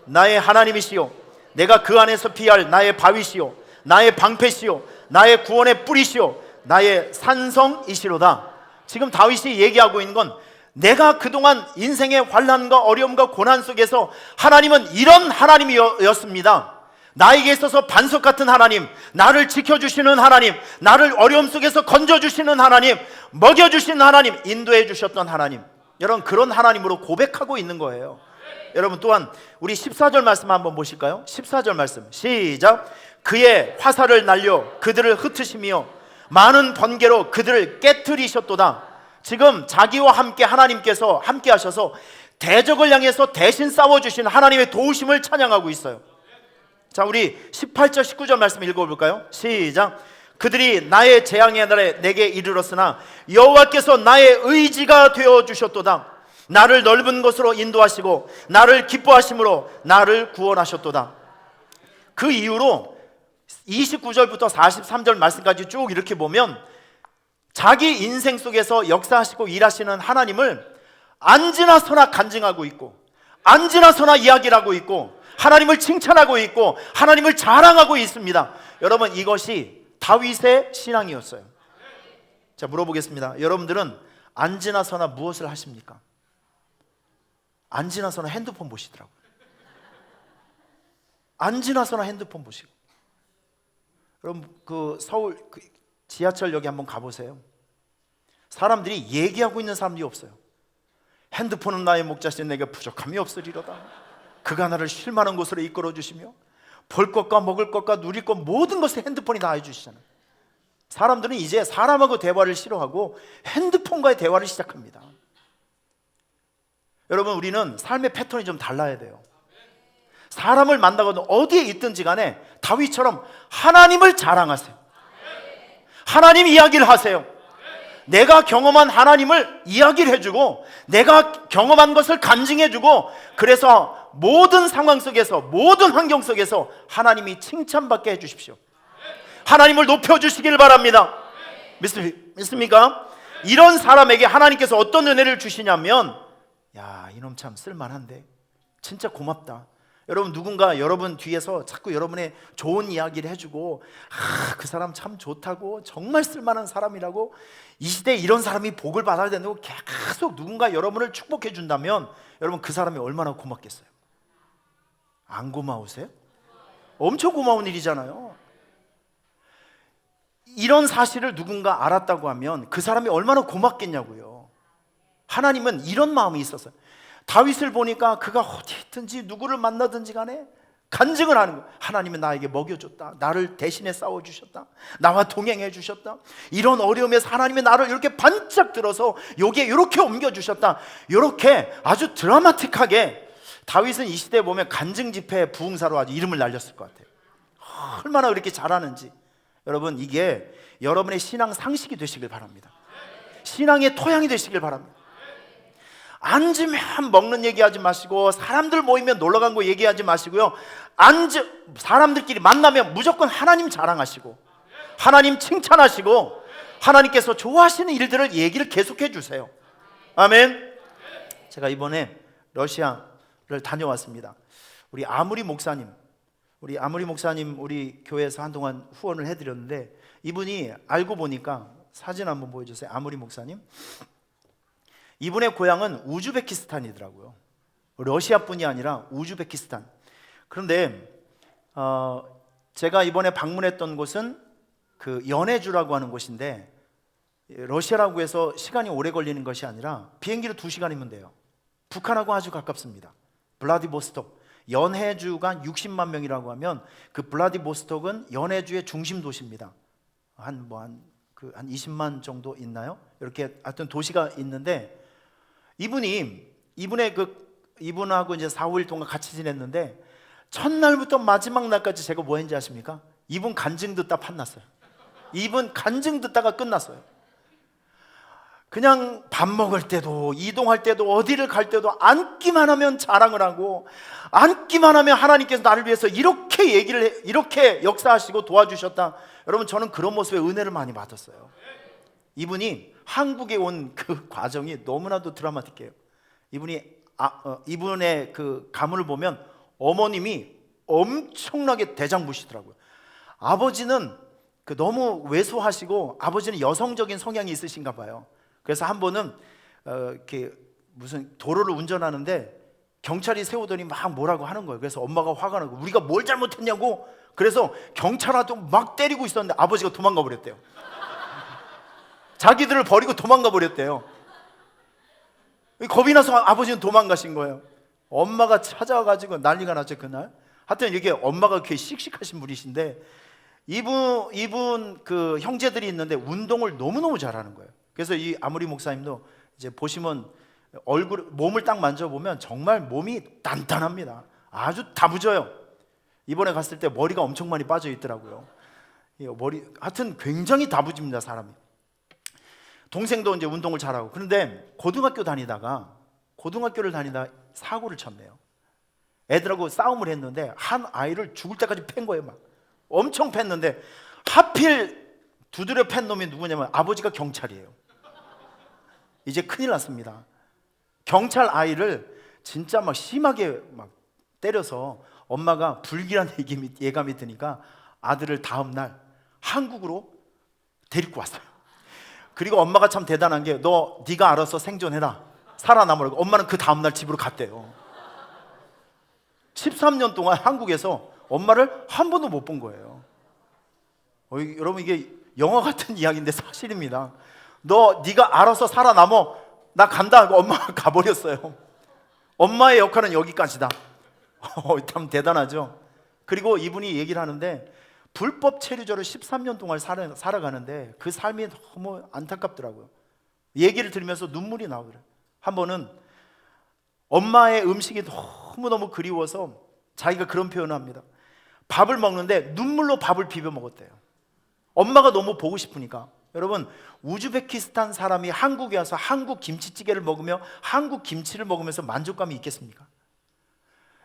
나의 하나님이시요 내가 그 안에서 피할 나의 바위시요 나의 방패시요 나의 구원의 뿌리시요 나의 산성이시로다. 지금 다윗이 얘기하고 있는 건 내가 그동안 인생의 환난과 어려움과 고난 속에서 하나님은 이런 하나님이었습니다. 나에게 있어서 반석 같은 하나님, 나를 지켜주시는 하나님, 나를 어려움 속에서 건져주시는 하나님, 먹여주시는 하나님, 인도해 주셨던 하나님, 여러분 그런 하나님으로 고백하고 있는 거예요. 여러분 또한 우리 14절 말씀 한번 보실까요? 14절 말씀 시작. 그의 화살을 날려 그들을 흩으시며 많은 번개로 그들을 깨트리셨도다. 지금 자기와 함께 하나님께서 함께 하셔서 대적을 향해서 대신 싸워주신 하나님의 도우심을 찬양하고 있어요. 자, 우리 18절 19절 말씀 읽어볼까요? 시작. 그들이 나의 재앙의 날에 내게 이르렀으나 여호와께서 나의 의지가 되어주셨도다. 나를 넓은 곳으로 인도하시고 나를 기뻐하심으로 나를 구원하셨도다. 그 이후로 29절부터 43절 말씀까지 쭉 이렇게 보면 자기 인생 속에서 역사하시고 일하시는 하나님을 안지나서나 간증하고 있고 안지나서나 이야기를 하고 있고 하나님을 칭찬하고 있고 하나님을 자랑하고 있습니다. 여러분 이것이 다윗의 신앙이었어요. 자, 물어보겠습니다. 여러분들은 안지나서나 무엇을 하십니까? 안지나서나 핸드폰 보시더라고요. 안지나서나 핸드폰 보시고. 여러분 그 서울 그 지하철역에 한번 가보세요. 사람들이 얘기하고 있는 사람들이 없어요. 핸드폰은 나의 목자신 내게 부족함이 없으리로다. 그가 나를 쉴 만한 곳으로 이끌어 주시며 볼 것과 먹을 것과 누릴 것 모든 것을 핸드폰이 다 해주시잖아요. 사람들은 이제 사람하고 대화를 싫어하고 핸드폰과의 대화를 시작합니다. 여러분 우리는 삶의 패턴이 좀 달라야 돼요. 사람을 만나거든 어디에 있든지 간에 다윗처럼 하나님을 자랑하세요. 하나님 이야기를 하세요. 내가 경험한 하나님을 이야기를 해주고 내가 경험한 것을 간증해주고 그래서 모든 상황 속에서 모든 환경 속에서 하나님이 칭찬받게 해주십시오. 하나님을 높여주시길 바랍니다. 믿습니까? 이런 사람에게 하나님께서 어떤 은혜를 주시냐면 야, 이놈 참 쓸만한데 진짜 고맙다. 여러분 누군가 여러분 뒤에서 자꾸 여러분의 좋은 이야기를 해주고 그 사람 참 좋다고 정말 쓸만한 사람이라고 이 시대에 이런 사람이 복을 받아야 된다고 계속 누군가 여러분을 축복해 준다면 여러분 그 사람이 얼마나 고맙겠어요? 안 고마우세요? 엄청 고마운 일이잖아요. 이런 사실을 누군가 알았다고 하면 그 사람이 얼마나 고맙겠냐고요. 하나님은 이런 마음이 있었어요. 다윗을 보니까 그가 어디 있든지 누구를 만나든지 간에 간증을 하는 거예요. 하나님은 나에게 먹여줬다. 나를 대신에 싸워주셨다. 나와 동행해 주셨다. 이런 어려움에서 하나님이 나를 이렇게 반짝 들어서 여기에 이렇게 옮겨주셨다. 이렇게 아주 드라마틱하게 다윗은 이 시대에 보면 간증 집회 부흥사로 아주 이름을 날렸을 것 같아요. 얼마나 그렇게 잘하는지. 여러분 이게 여러분의 신앙 상식이 되시길 바랍니다. 신앙의 토양이 되시길 바랍니다. 앉으면 먹는 얘기하지 마시고 사람들 모이면 놀러간 거 얘기하지 마시고요. 사람들끼리 만나면 무조건 하나님 자랑하시고 하나님 칭찬하시고 하나님께서 좋아하시는 일들을 얘기를 계속해 주세요. 아멘. 제가 이번에 러시아를 다녀왔습니다. 우리 아무리 목사님 우리 교회에서 한동안 후원을 해드렸는데 이분이 알고 보니까 사진 한번 보여주세요. 아무리 목사님, 이분의 고향은 우즈베키스탄이더라고요. 러시아뿐이 아니라 우즈베키스탄. 그런데 제가 이번에 방문했던 곳은 그 연해주라고 하는 곳인데 러시아라고 해서 시간이 오래 걸리는 것이 아니라 비행기로 2시간이면 돼요. 북한하고 아주 가깝습니다. 블라디보스톡. 연해주가 60만 명이라고 하면 그 블라디보스톡은 연해주의 중심 도시입니다. 한 20만 정도 있나요? 이렇게 하여튼 도시가 있는데 이분하고 이제 4, 5일 동안 같이 지냈는데 첫날부터 마지막 날까지 제가 뭐 했는지 아십니까? 이분 간증 듣다 판났어요. 이분 간증 듣다가 끝났어요. 그냥 밥 먹을 때도 이동할 때도 어디를 갈 때도 앉기만 하면 자랑을 하고 앉기만 하면 하나님께서 나를 위해서 이렇게 역사하시고 도와주셨다. 여러분 저는 그런 모습에 은혜를 많이 받았어요. 이분이 한국에 온 그 과정이 너무나도 드라마틱해요. 이분의 그 가문을 보면 어머님이 엄청나게 대장부시더라고요. 아버지는 너무 왜소하시고 아버지는 여성적인 성향이 있으신가 봐요. 그래서 한 번은 이렇게 무슨 도로를 운전하는데 경찰이 세우더니 막 뭐라고 하는 거예요. 그래서 엄마가 화가 나고 우리가 뭘 잘못했냐고. 그래서 경찰한테 막 때리고 있었는데 아버지가 도망가 버렸대요. 자기들을 버리고 도망가 버렸대요. 겁이 나서 아버지는 도망가신 거예요. 엄마가 찾아와가지고 난리가 났죠 그날. 하여튼 이게 엄마가 꽤 씩씩하신 분이신데 이분 그 형제들이 있는데 운동을 너무너무 잘하는 거예요. 그래서 이 아무리 목사님도 이제 보시면 몸을 딱 만져보면 정말 몸이 단단합니다. 아주 다부져요. 이번에 갔을 때 머리가 엄청 많이 빠져 있더라고요. 하여튼 굉장히 다부집니다 사람이. 동생도 이제 운동을 잘하고. 그런데 고등학교를 다니다가 사고를 쳤네요. 애들하고 싸움을 했는데 한 아이를 죽을 때까지 팬 거예요. 막 엄청 팼는데 하필 두드려 팬 놈이 누구냐면 아버지가 경찰이에요. 이제 큰일 났습니다. 경찰 아이를 진짜 막 심하게 막 때려서 엄마가 불길한 예감이 드니까 아들을 다음 날 한국으로 데리고 왔어요. 그리고 엄마가 참 대단한 게 네가 알아서 생존해라, 살아남으라고. 엄마는 그 다음 날 집으로 갔대요. 13년 동안 한국에서 엄마를 한 번도 못 본 거예요. 여러분 이게 영화 같은 이야기인데 사실입니다. 네가 알아서 살아남어, 나 간다 하고 엄마가 가버렸어요. 엄마의 역할은 여기까지다. 참 대단하죠. 그리고 이분이 얘기를 하는데 불법 체류자로 13년 동안 살아가는데 그 삶이 너무 안타깝더라고요. 얘기를 들으면서 눈물이 나오더라고요. 한 번은 엄마의 음식이 너무너무 그리워서 자기가 그런 표현을 합니다. 밥을 먹는데 눈물로 밥을 비벼 먹었대요. 엄마가 너무 보고 싶으니까. 여러분, 우즈베키스탄 사람이 한국에 와서 한국 김치찌개를 먹으며 한국 김치를 먹으면서 만족감이 있겠습니까?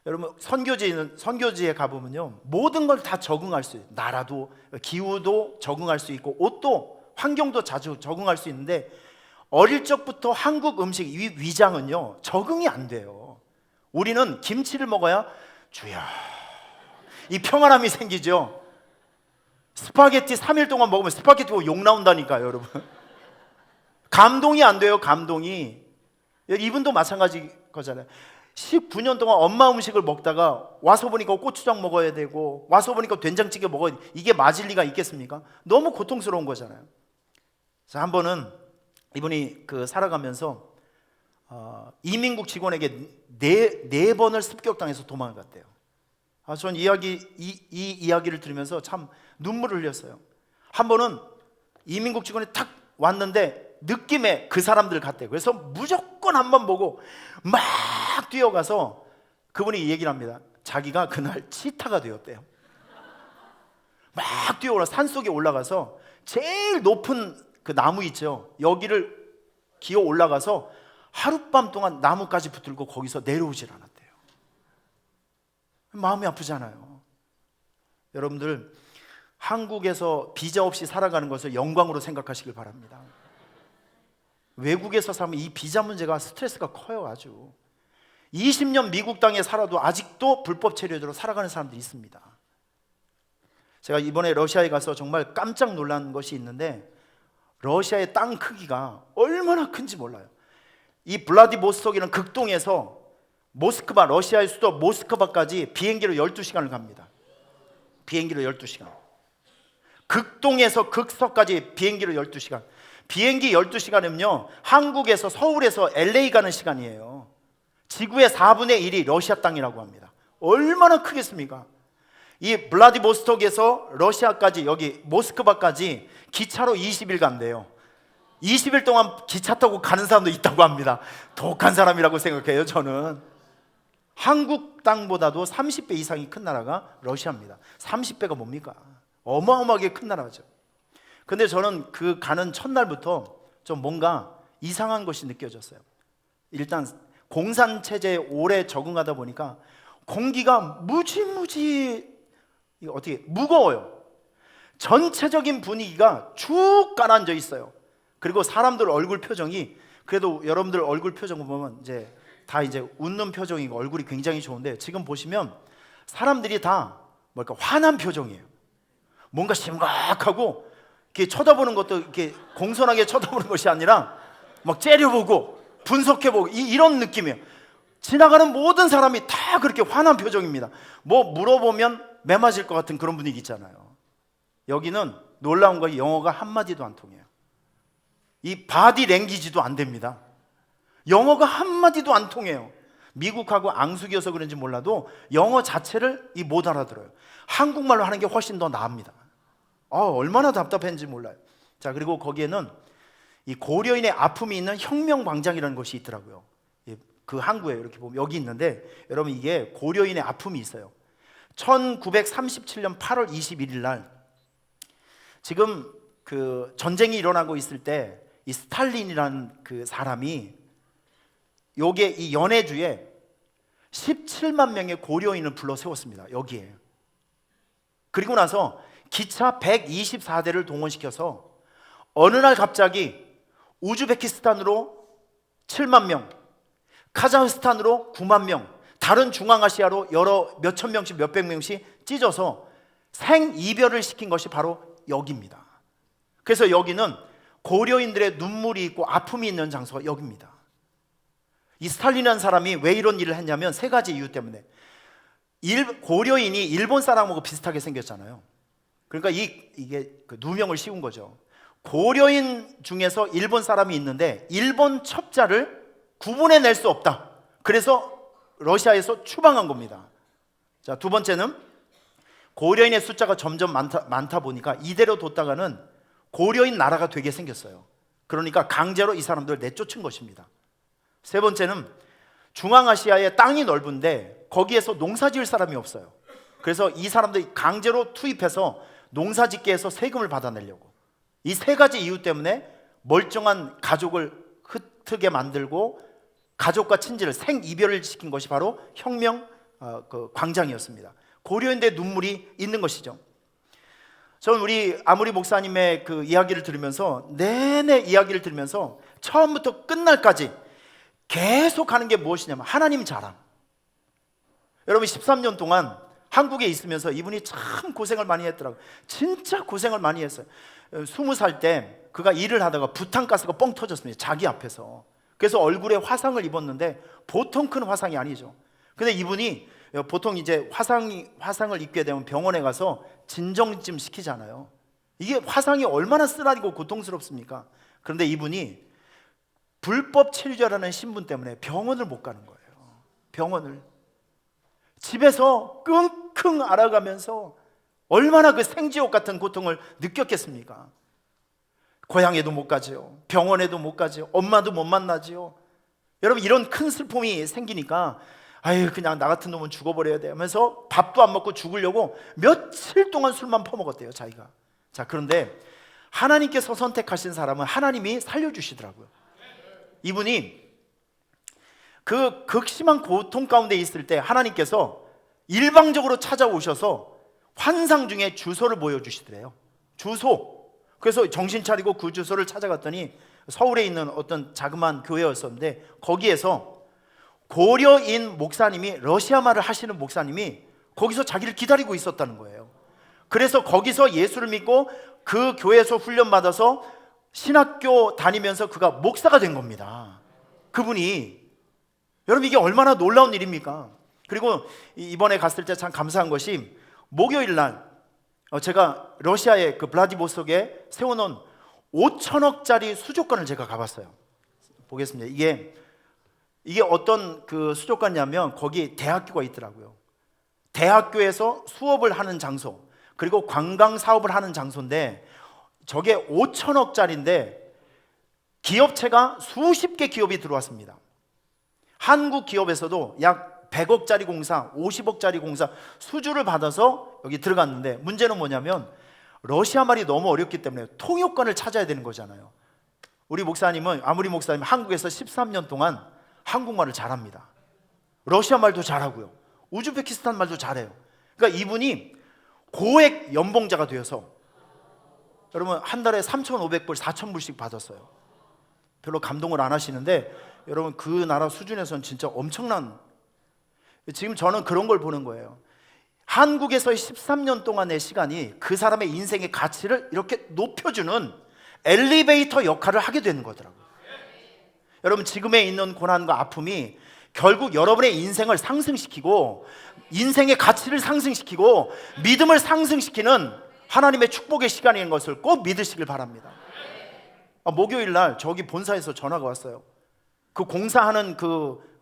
여러분, 선교지에 가보면요, 모든 걸 다 적응할 수 있어요. 나라도, 기후도 적응할 수 있고, 옷도, 환경도 자주 적응할 수 있는데, 어릴 적부터 한국 음식, 이 위장은요 적응이 안 돼요. 우리는 김치를 먹어야 주여, 이 평안함이 생기죠. 스파게티 3일 동안 먹으면 스파게티가 욕 나온다니까요, 여러분. 감동이 안 돼요, 감동이. 이분도 마찬가지 거잖아요. 19년 동안 엄마 음식을 먹다가 와서 보니까 고추장 먹어야 되고 와서 보니까 된장찌개 먹어야 돼. 이게 맞을 리가 있겠습니까? 너무 고통스러운 거잖아요. 자, 한 번은 이분이 살아가면서 이민국 직원에게 네 번을 습격당해서 도망을 갔대요. 전 이 이야기를 들으면서 참 눈물을 흘렸어요. 한 번은 이민국 직원이 탁 왔는데 느낌에 그 사람들 같대요. 그래서 무조건 한번 보고 막 뛰어가서 그분이 얘기를 합니다. 자기가 그날 치타가 되었대요. 막 뛰어올라 산속에 올라가서 제일 높은 그 나무 있죠, 여기를 기어 올라가서 하룻밤 동안 나무까지 붙들고 거기서 내려오질 않았대요. 마음이 아프잖아요. 여러분들, 한국에서 비자 없이 살아가는 것을 영광으로 생각하시길 바랍니다. 외국에서 살면 이 비자 문제가 스트레스가 커요. 아주 20년 미국 땅에 살아도 아직도 불법 체류자로 살아가는 사람들이 있습니다. 제가 이번에 러시아에 가서 정말 깜짝 놀란 것이 있는데, 러시아의 땅 크기가 얼마나 큰지 몰라요. 이 블라디보스톡이라는 극동에서 모스크바, 러시아의 수도 모스크바까지 비행기로 12시간을 갑니다. 비행기로 12시간. 극동에서 극서까지 비행기로 12시간. 비행기 12시간이면요 한국에서 서울에서 LA 가는 시간이에요. 지구의 4분의 1이 러시아 땅이라고 합니다. 얼마나 크겠습니까? 이 블라디보스톡에서 러시아까지, 여기 모스크바까지 기차로 20일 간대요. 20일 동안 기차 타고 가는 사람도 있다고 합니다. 독한 사람이라고 생각해요, 저는. 한국 땅보다도 30배 이상이 큰 나라가 러시아입니다. 30배가 뭡니까? 어마어마하게 큰 나라죠. 근데 저는 그 가는 첫날부터 좀 뭔가 이상한 것이 느껴졌어요. 일단 공산체제에 오래 적응하다 보니까 공기가 무지무지 무거워요. 전체적인 분위기가 쭉 가라앉아 있어요. 그리고 사람들 얼굴 표정이, 그래도 여러분들 얼굴 표정 보면 이제 다 이제 웃는 표정이고 얼굴이 굉장히 좋은데, 지금 보시면 사람들이 다 뭐랄까 화난 표정이에요. 뭔가 심각하고 이렇게 쳐다보는 것도 이렇게 공손하게 쳐다보는 것이 아니라 막 째려보고 분석해보고 이런 느낌이에요. 지나가는 모든 사람이 다 그렇게 화난 표정입니다. 뭐 물어보면 매 맞을 것 같은 그런 분위기 있잖아요. 여기는 놀라운 거, 영어가 한마디도 안 통해요. 이 바디 랭귀지도 안 됩니다. 영어가 한마디도 안 통해요. 미국하고 앙숙이어서 그런지 몰라도 영어 자체를 못 알아들어요. 한국말로 하는 게 훨씬 더 나습니다. 얼마나 답답했는지 몰라요. 자, 그리고 거기에는 이 고려인의 아픔이 있는 혁명광장이라는 것이 있더라고요. 그 항구에 이렇게 보면 여기 있는데, 여러분 이게 고려인의 아픔이 있어요. 1937년 8월 21일 날, 지금 그 전쟁이 일어나고 있을 때 이 스탈린이라는 그 사람이 요게 이 연해주에 17만 명의 고려인을 불러 세웠습니다. 여기에. 그리고 나서 기차 124대를 동원시켜서 어느 날 갑자기 우즈베키스탄으로 7만 명, 카자흐스탄으로 9만 명, 다른 중앙아시아로 여러 몇천 명씩 몇백 명씩 찢어서 생이별을 시킨 것이 바로 여기입니다. 그래서 여기는 고려인들의 눈물이 있고 아픔이 있는 장소가 여기입니다. 이 스탈린이라는 사람이 왜 이런 일을 했냐면 세 가지 이유 때문에. 고려인이 일본 사람하고 비슷하게 생겼잖아요. 그러니까 이게 그 누명을 씌운 거죠. 고려인 중에서 일본 사람이 있는데 일본 첩자를 구분해낼 수 없다. 그래서 러시아에서 추방한 겁니다. 자, 두 번째는 고려인의 숫자가 점점 많다 보니까 이대로 뒀다가는 고려인 나라가 되게 생겼어요. 그러니까 강제로 이 사람들을 내쫓은 것입니다. 세 번째는 중앙아시아의 땅이 넓은데 거기에서 농사 지을 사람이 없어요. 그래서 이 사람들이 강제로 투입해서 농사 짓게 해서 세금을 받아내려고. 이 세 가지 이유 때문에 멀쩡한 가족을 흩트게 만들고 가족과 친지를 생이별을 시킨 것이 바로 혁명 그 광장이었습니다. 고려인들의 눈물이 있는 것이죠. 저는 우리 아무리 목사님의 그 이야기를 들으면서 내내 이야기를 들으면서 처음부터 끝날까지 계속 하는 게 무엇이냐면 하나님 자랑. 여러분 13년 동안 한국에 있으면서 이분이 참 고생을 많이 했더라고요. 진짜 고생을 많이 했어요. 20살 때 그가 일을 하다가 부탄가스가 뻥 터졌습니다. 자기 앞에서. 그래서 얼굴에 화상을 입었는데 보통 큰 화상이 아니죠. 근데 이분이 보통 이제 화상을 입게 되면 병원에 가서 진정 좀 시키잖아요. 이게 화상이 얼마나 쓰라리고 고통스럽습니까? 그런데 이분이 불법 체류자라는 신분 때문에 병원을 못 가는 거예요. 병원을 집에서 끙끙 앓아가면서 얼마나 그 생지옥 같은 고통을 느꼈겠습니까? 고향에도 못 가지요. 병원에도 못 가지요. 엄마도 못 만나지요. 여러분 이런 큰 슬픔이 생기니까 아유 그냥 나 같은 놈은 죽어버려야 돼 하면서 밥도 안 먹고 죽으려고 며칠 동안 술만 퍼먹었대요 자기가. 자, 그런데 하나님께서 선택하신 사람은 하나님이 살려주시더라고요. 이분이 그 극심한 고통 가운데 있을 때 하나님께서 일방적으로 찾아오셔서 환상 중에 주소를 보여주시더래요. 주소. 그래서 정신 차리고 그 주소를 찾아갔더니 서울에 있는 어떤 자그마한 교회였었는데 거기에서 고려인 목사님이, 러시아 말을 하시는 목사님이 거기서 자기를 기다리고 있었다는 거예요. 그래서 거기서 예수를 믿고 그 교회에서 훈련받아서 신학교 다니면서 그가 목사가 된 겁니다. 그분이. 여러분 이게 얼마나 놀라운 일입니까? 그리고 이번에 갔을 때 참 감사한 것이 목요일 날 제가 러시아의 그 블라디보스톡에 세워놓은 5천억짜리 수족관을 제가 가봤어요. 보겠습니다. 이게 어떤 그 수족관이냐면 거기 대학교가 있더라고요. 대학교에서 수업을 하는 장소, 그리고 관광 사업을 하는 장소인데 저게 5천억짜리인데 기업체가 수십 개 기업이 들어왔습니다. 한국 기업에서도 약 100억짜리 공사, 50억짜리 공사 수주를 받아서 여기 들어갔는데 문제는 뭐냐면 러시아 말이 너무 어렵기 때문에 통역관을 찾아야 되는 거잖아요. 우리 목사님은, 아무리 목사님 한국에서 13년 동안 한국말을 잘합니다. 러시아 말도 잘하고요. 우즈베키스탄 말도 잘해요. 그러니까 이분이 고액 연봉자가 되어서 여러분 한 달에 3,500불, 4,000불씩 받았어요. 별로 감동을 안 하시는데 여러분 그 나라 수준에서는 진짜 엄청난, 지금 저는 그런 걸 보는 거예요. 한국에서의 13년 동안의 시간이 그 사람의 인생의 가치를 이렇게 높여주는 엘리베이터 역할을 하게 되는 거더라고요. 여러분 지금에 있는 고난과 아픔이 결국 여러분의 인생을 상승시키고 인생의 가치를 상승시키고 믿음을 상승시키는 하나님의 축복의 시간인 것을 꼭 믿으시길 바랍니다. 목요일 날 저기 본사에서 전화가 왔어요. 그 공사하는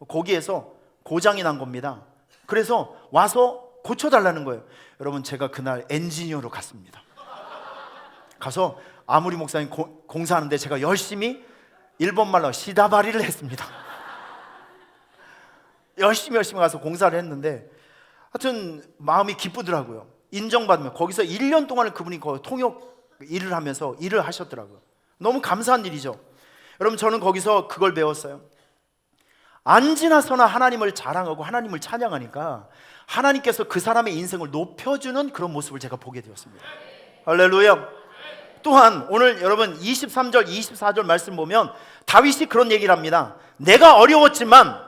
거기에서 고장이 난 겁니다. 그래서 와서 고쳐달라는 거예요. 여러분 제가 그날 엔지니어로 갔습니다. 가서 아무리 목사님 공사하는데 제가 열심히 일본말로 시다바리를 했습니다. 열심히 가서 공사를 했는데 하여튼 마음이 기쁘더라고요. 인정받으면 거기서 1년 동안을 그분이 통역 일을 하면서 일을 하셨더라고요. 너무 감사한 일이죠. 여러분 저는 거기서 그걸 배웠어요. 안 지나서나 하나님을 자랑하고 하나님을 찬양하니까 하나님께서 그 사람의 인생을 높여주는 그런 모습을 제가 보게 되었습니다. 할렐루야. 또한 오늘 여러분 23절 24절 말씀 보면 다윗이 그런 얘기를 합니다. 내가 어려웠지만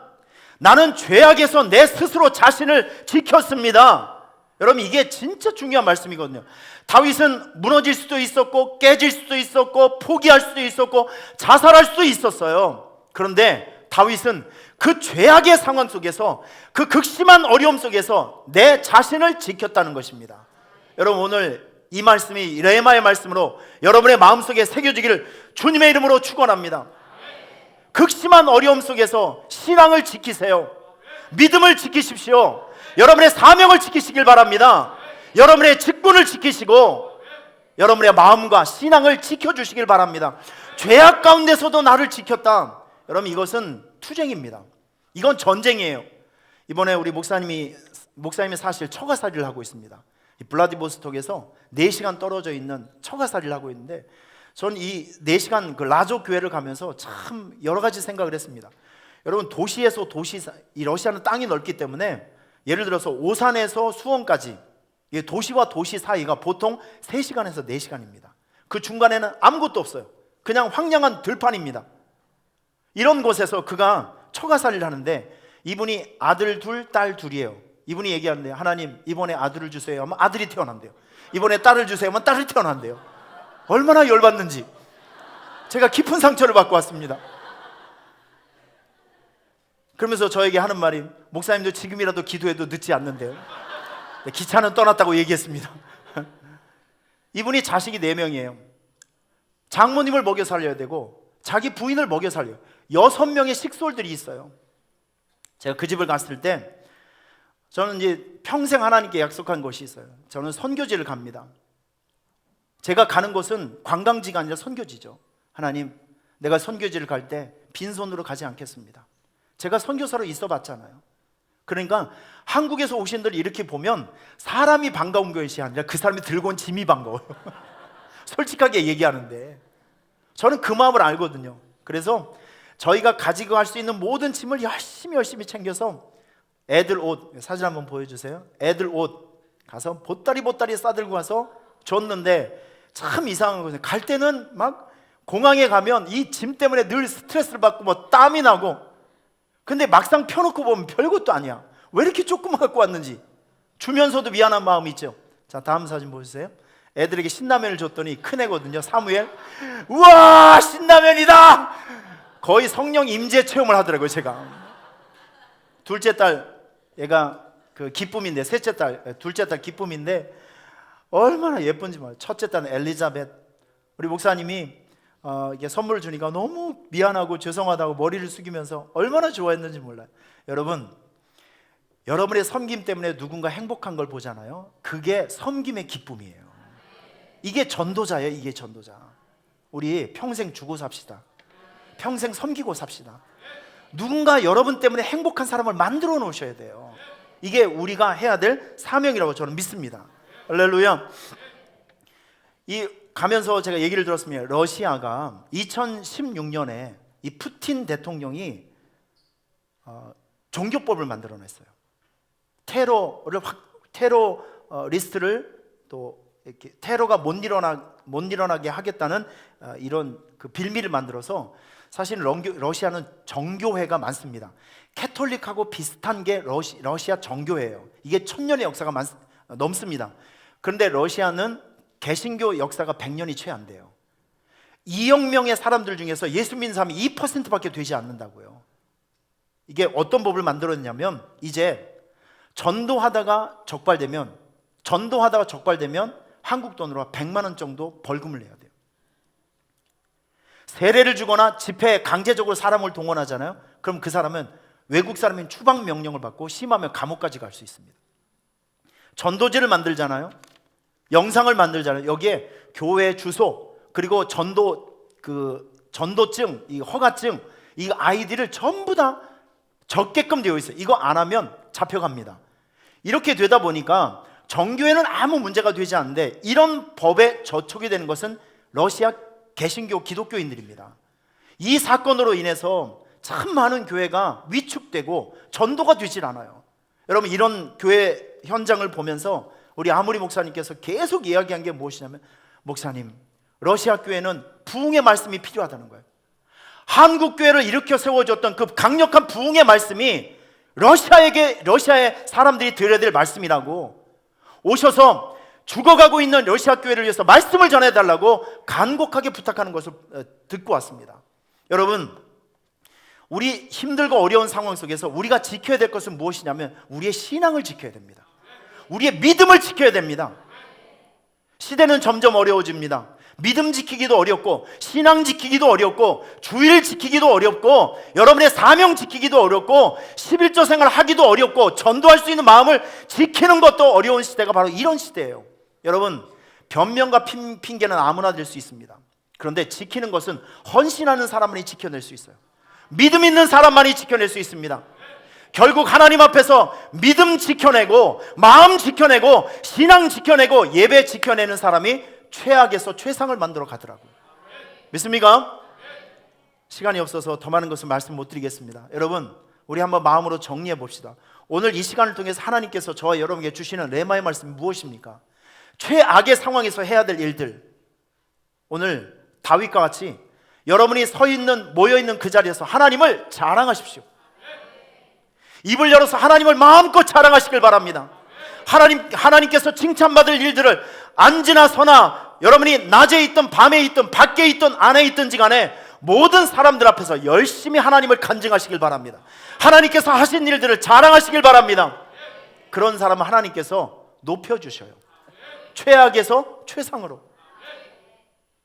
나는 죄악에서 내 스스로 자신을 지켰습니다. 여러분 이게 진짜 중요한 말씀이거든요. 다윗은 무너질 수도 있었고 깨질 수도 있었고 포기할 수도 있었고 자살할 수도 있었어요. 그런데 다윗은 그 죄악의 상황 속에서 그 극심한 어려움 속에서 내 자신을 지켰다는 것입니다. 여러분 오늘 이 말씀이 레마의 말씀으로 여러분의 마음속에 새겨지기를 주님의 이름으로 축원합니다. 극심한 어려움 속에서 신앙을 지키세요. 믿음을 지키십시오. 여러분의 사명을 지키시길 바랍니다. 여러분의 직분을 지키시고 여러분의 마음과 신앙을 지켜주시길 바랍니다. 죄악 가운데서도 나를 지켰다. 여러분 이것은 투쟁입니다. 이건 전쟁이에요. 이번에 우리 목사님이 사실 처가살이를 하고 있습니다. 블라디보스톡에서 4시간 떨어져 있는 처가살이를 하고 있는데 저는 이 4시간 그 라조 교회를 가면서 참 여러 가지 생각을 했습니다. 여러분 도시에서 이 러시아는 땅이 넓기 때문에 예를 들어서 오산에서 수원까지 도시와 도시 사이가 보통 3시간에서 4시간입니다. 그 중간에는 아무것도 없어요. 그냥 황량한 들판입니다. 이런 곳에서 그가 처가살이를 하는데 이분이 아들 둘, 딸 둘이에요. 이분이 얘기하는데 하나님 이번에 아들을 주세요 하면 아들이 태어난대요. 이번에 딸을 주세요 하면 딸이 태어난대요. 얼마나 열받는지 제가 깊은 상처를 받고 왔습니다. 그러면서 저에게 하는 말이 목사님도 지금이라도 기도해도 늦지 않는데요. 기차는 떠났다고 얘기했습니다. 이분이 자식이 4명이에요. 장모님을 먹여 살려야 되고 자기 부인을 먹여 살려요. 6명의 식솔들이 있어요. 제가 그 집을 갔을 때 저는 이제 평생 하나님께 약속한 것이 있어요. 저는 선교지를 갑니다. 제가 가는 곳은 관광지가 아니라 선교지죠. 하나님, 내가 선교지를 갈 때 빈손으로 가지 않겠습니다. 제가 선교사로 있어 봤잖아요. 그러니까 한국에서 오신 분들 이렇게 보면 사람이 반가운 것이 아니라 그 사람이 들고 온 짐이 반가워요. 솔직하게 얘기하는데 저는 그 마음을 알거든요. 그래서 저희가 가지고 갈 수 있는 모든 짐을 열심히 챙겨서 애들 옷, 사진 한번 보여주세요. 애들 옷 가서 보따리 싸들고 가서 줬는데 참 이상한 거죠. 갈 때는 막 공항에 가면 이 짐 때문에 늘 스트레스를 받고 뭐 땀이 나고, 근데 막상 펴놓고 보면 별것도 아니야. 왜 이렇게 조금만 갖고 왔는지 주면서도 미안한 마음이 있죠. 자, 다음 사진 보세요. 애들에게 신라면을 줬더니 큰애거든요, 사무엘. 우와, 신라면이다. 거의 성령 임재 체험을 하더라고요. 제가 둘째 딸, 얘가 그 기쁨인데, 둘째 딸 기쁨인데 얼마나 예쁜지 몰라요. 첫째 딸은 엘리자벳. 우리 목사님이 이게 선물을 주니까 너무 미안하고 죄송하다고 머리를 숙이면서 얼마나 좋아했는지 몰라요. 여러분, 여러분의 섬김 때문에 누군가 행복한 걸 보잖아요. 그게 섬김의 기쁨이에요. 이게 전도자예요. 이게 전도자. 우리 평생 주고 삽시다. 평생 섬기고 삽시다. 누군가 여러분 때문에 행복한 사람을 만들어 놓으셔야 돼요. 이게 우리가 해야 될 사명이라고 저는 믿습니다. 할렐루야. 이 가면서 제가 얘기를 들었습니다. 러시아가 2016년에 이 푸틴 대통령이 종교법을 만들어냈어요. 테러 리스트를 또 이렇게 테러가 못 일어나게 하겠다는 이런 그 빌미를 만들어서 사실 러시아는 정교회가 많습니다. 캐톨릭하고 비슷한 게 러시아 정교회예요. 이게 1000년의 역사가 넘습니다. 그런데 러시아는 개신교 역사가 100년이 채 안 돼요. 2억 명의 사람들 중에서 예수 믿는 사람이 2%밖에 되지 않는다고요. 이게 어떤 법을 만들었냐면, 이제 전도하다가 적발되면 한국 돈으로 100만 원 정도 벌금을 내야 돼요. 세례를 주거나 집회에 강제적으로 사람을 동원하잖아요. 그럼 그 사람은 외국 사람인 추방 명령을 받고 심하면 감옥까지 갈 수 있습니다. 전도지를 만들잖아요. 영상을 만들잖아요. 여기에 교회 주소, 그리고 전도증, 이 허가증, 이 아이디를 전부 다 적게끔 되어 있어요. 이거 안 하면 잡혀갑니다. 이렇게 되다 보니까 정교회는 아무 문제가 되지 않는데, 이런 법에 저촉이 되는 것은 러시아 개신교 기독교인들입니다. 이 사건으로 인해서 참 많은 교회가 위축되고 전도가 되질 않아요. 여러분, 이런 교회 현장을 보면서 우리 아무리 목사님께서 계속 이야기한 게 무엇이냐면, 목사님, 러시아 교회는 부흥의 말씀이 필요하다는 거예요. 한국 교회를 일으켜 세워줬던 그 강력한 부흥의 말씀이 러시아의 사람들이 들어야 될 말씀이라고, 오셔서 죽어가고 있는 러시아 교회를 위해서 말씀을 전해달라고 간곡하게 부탁하는 것을 듣고 왔습니다. 여러분, 우리 힘들고 어려운 상황 속에서 우리가 지켜야 될 것은 무엇이냐면, 우리의 신앙을 지켜야 됩니다. 우리의 믿음을 지켜야 됩니다. 시대는 점점 어려워집니다. 믿음 지키기도 어렵고, 신앙 지키기도 어렵고, 주일 지키기도 어렵고, 여러분의 사명 지키기도 어렵고, 11조 생활 하기도 어렵고, 전도할 수 있는 마음을 지키는 것도 어려운 시대가 바로 이런 시대예요. 여러분, 변명과 핑계는 아무나 될 수 있습니다. 그런데 지키는 것은 헌신하는 사람만이 지켜낼 수 있어요. 믿음 있는 사람만이 지켜낼 수 있습니다. 결국 하나님 앞에서 믿음 지켜내고, 마음 지켜내고, 신앙 지켜내고, 예배 지켜내는 사람이 최악에서 최상을 만들어 가더라고요. 믿습니까? 시간이 없어서 더 많은 것을 말씀 못 드리겠습니다. 여러분, 우리 한번 마음으로 정리해 봅시다. 오늘 이 시간을 통해서 하나님께서 저와 여러분에게 주시는 레마의 말씀이 무엇입니까? 최악의 상황에서 해야 될 일들, 오늘 다윗과 같이 여러분이 모여있는 그 자리에서 하나님을 자랑하십시오. 입을 열어서 하나님을 마음껏 자랑하시길 바랍니다. 하나님께서 칭찬받을 일들을 앉으나 서나, 여러분이 낮에 있든 밤에 있든 밖에 있든 안에 있든지 간에 모든 사람들 앞에서 열심히 하나님을 간증하시길 바랍니다. 하나님께서 하신 일들을 자랑하시길 바랍니다. 그런 사람은 하나님께서 높여주셔요. 최악에서 최상으로.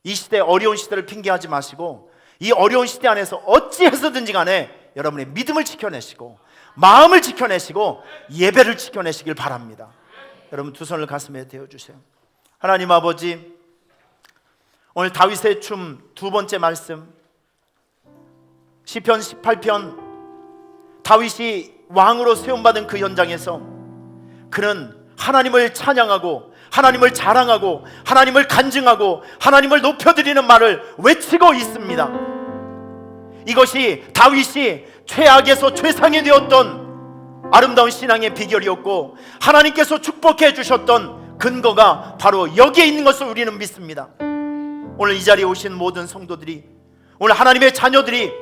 이 시대, 어려운 시대를 핑계하지 마시고, 이 어려운 시대 안에서 어찌해서든지 간에 여러분의 믿음을 지켜내시고, 마음을 지켜내시고, 예배를 지켜내시길 바랍니다. 여러분, 두 손을 가슴에 대어주세요. 하나님 아버지, 오늘 다윗의 춤 두 번째 말씀, 시편 18편, 다윗이 왕으로 세움받은 그 현장에서 그는 하나님을 찬양하고, 하나님을 자랑하고, 하나님을 간증하고, 하나님을 높여드리는 말을 외치고 있습니다. 이것이 다윗이 최악에서 최상이 되었던 아름다운 신앙의 비결이었고, 하나님께서 축복해 주셨던 근거가 바로 여기에 있는 것을 우리는 믿습니다. 오늘 이 자리에 오신 모든 성도들이, 오늘 하나님의 자녀들이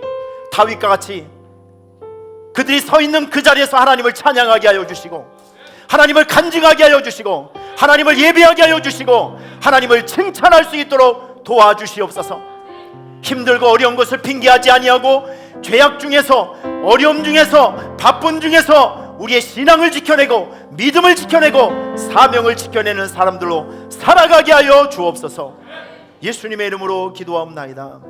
다윗과 같이 그들이 서 있는 그 자리에서 하나님을 찬양하게 하여 주시고, 하나님을 간증하게 하여 주시고, 하나님을 예배하게 하여 주시고, 하나님을 칭찬할 수 있도록 도와주시옵소서. 힘들고 어려운 것을 핑계하지 아니하고, 죄악 중에서, 어려움 중에서, 바쁜 중에서 우리의 신앙을 지켜내고, 믿음을 지켜내고, 사명을 지켜내는 사람들로 살아가게 하여 주옵소서. 예수님의 이름으로 기도하옵나이다.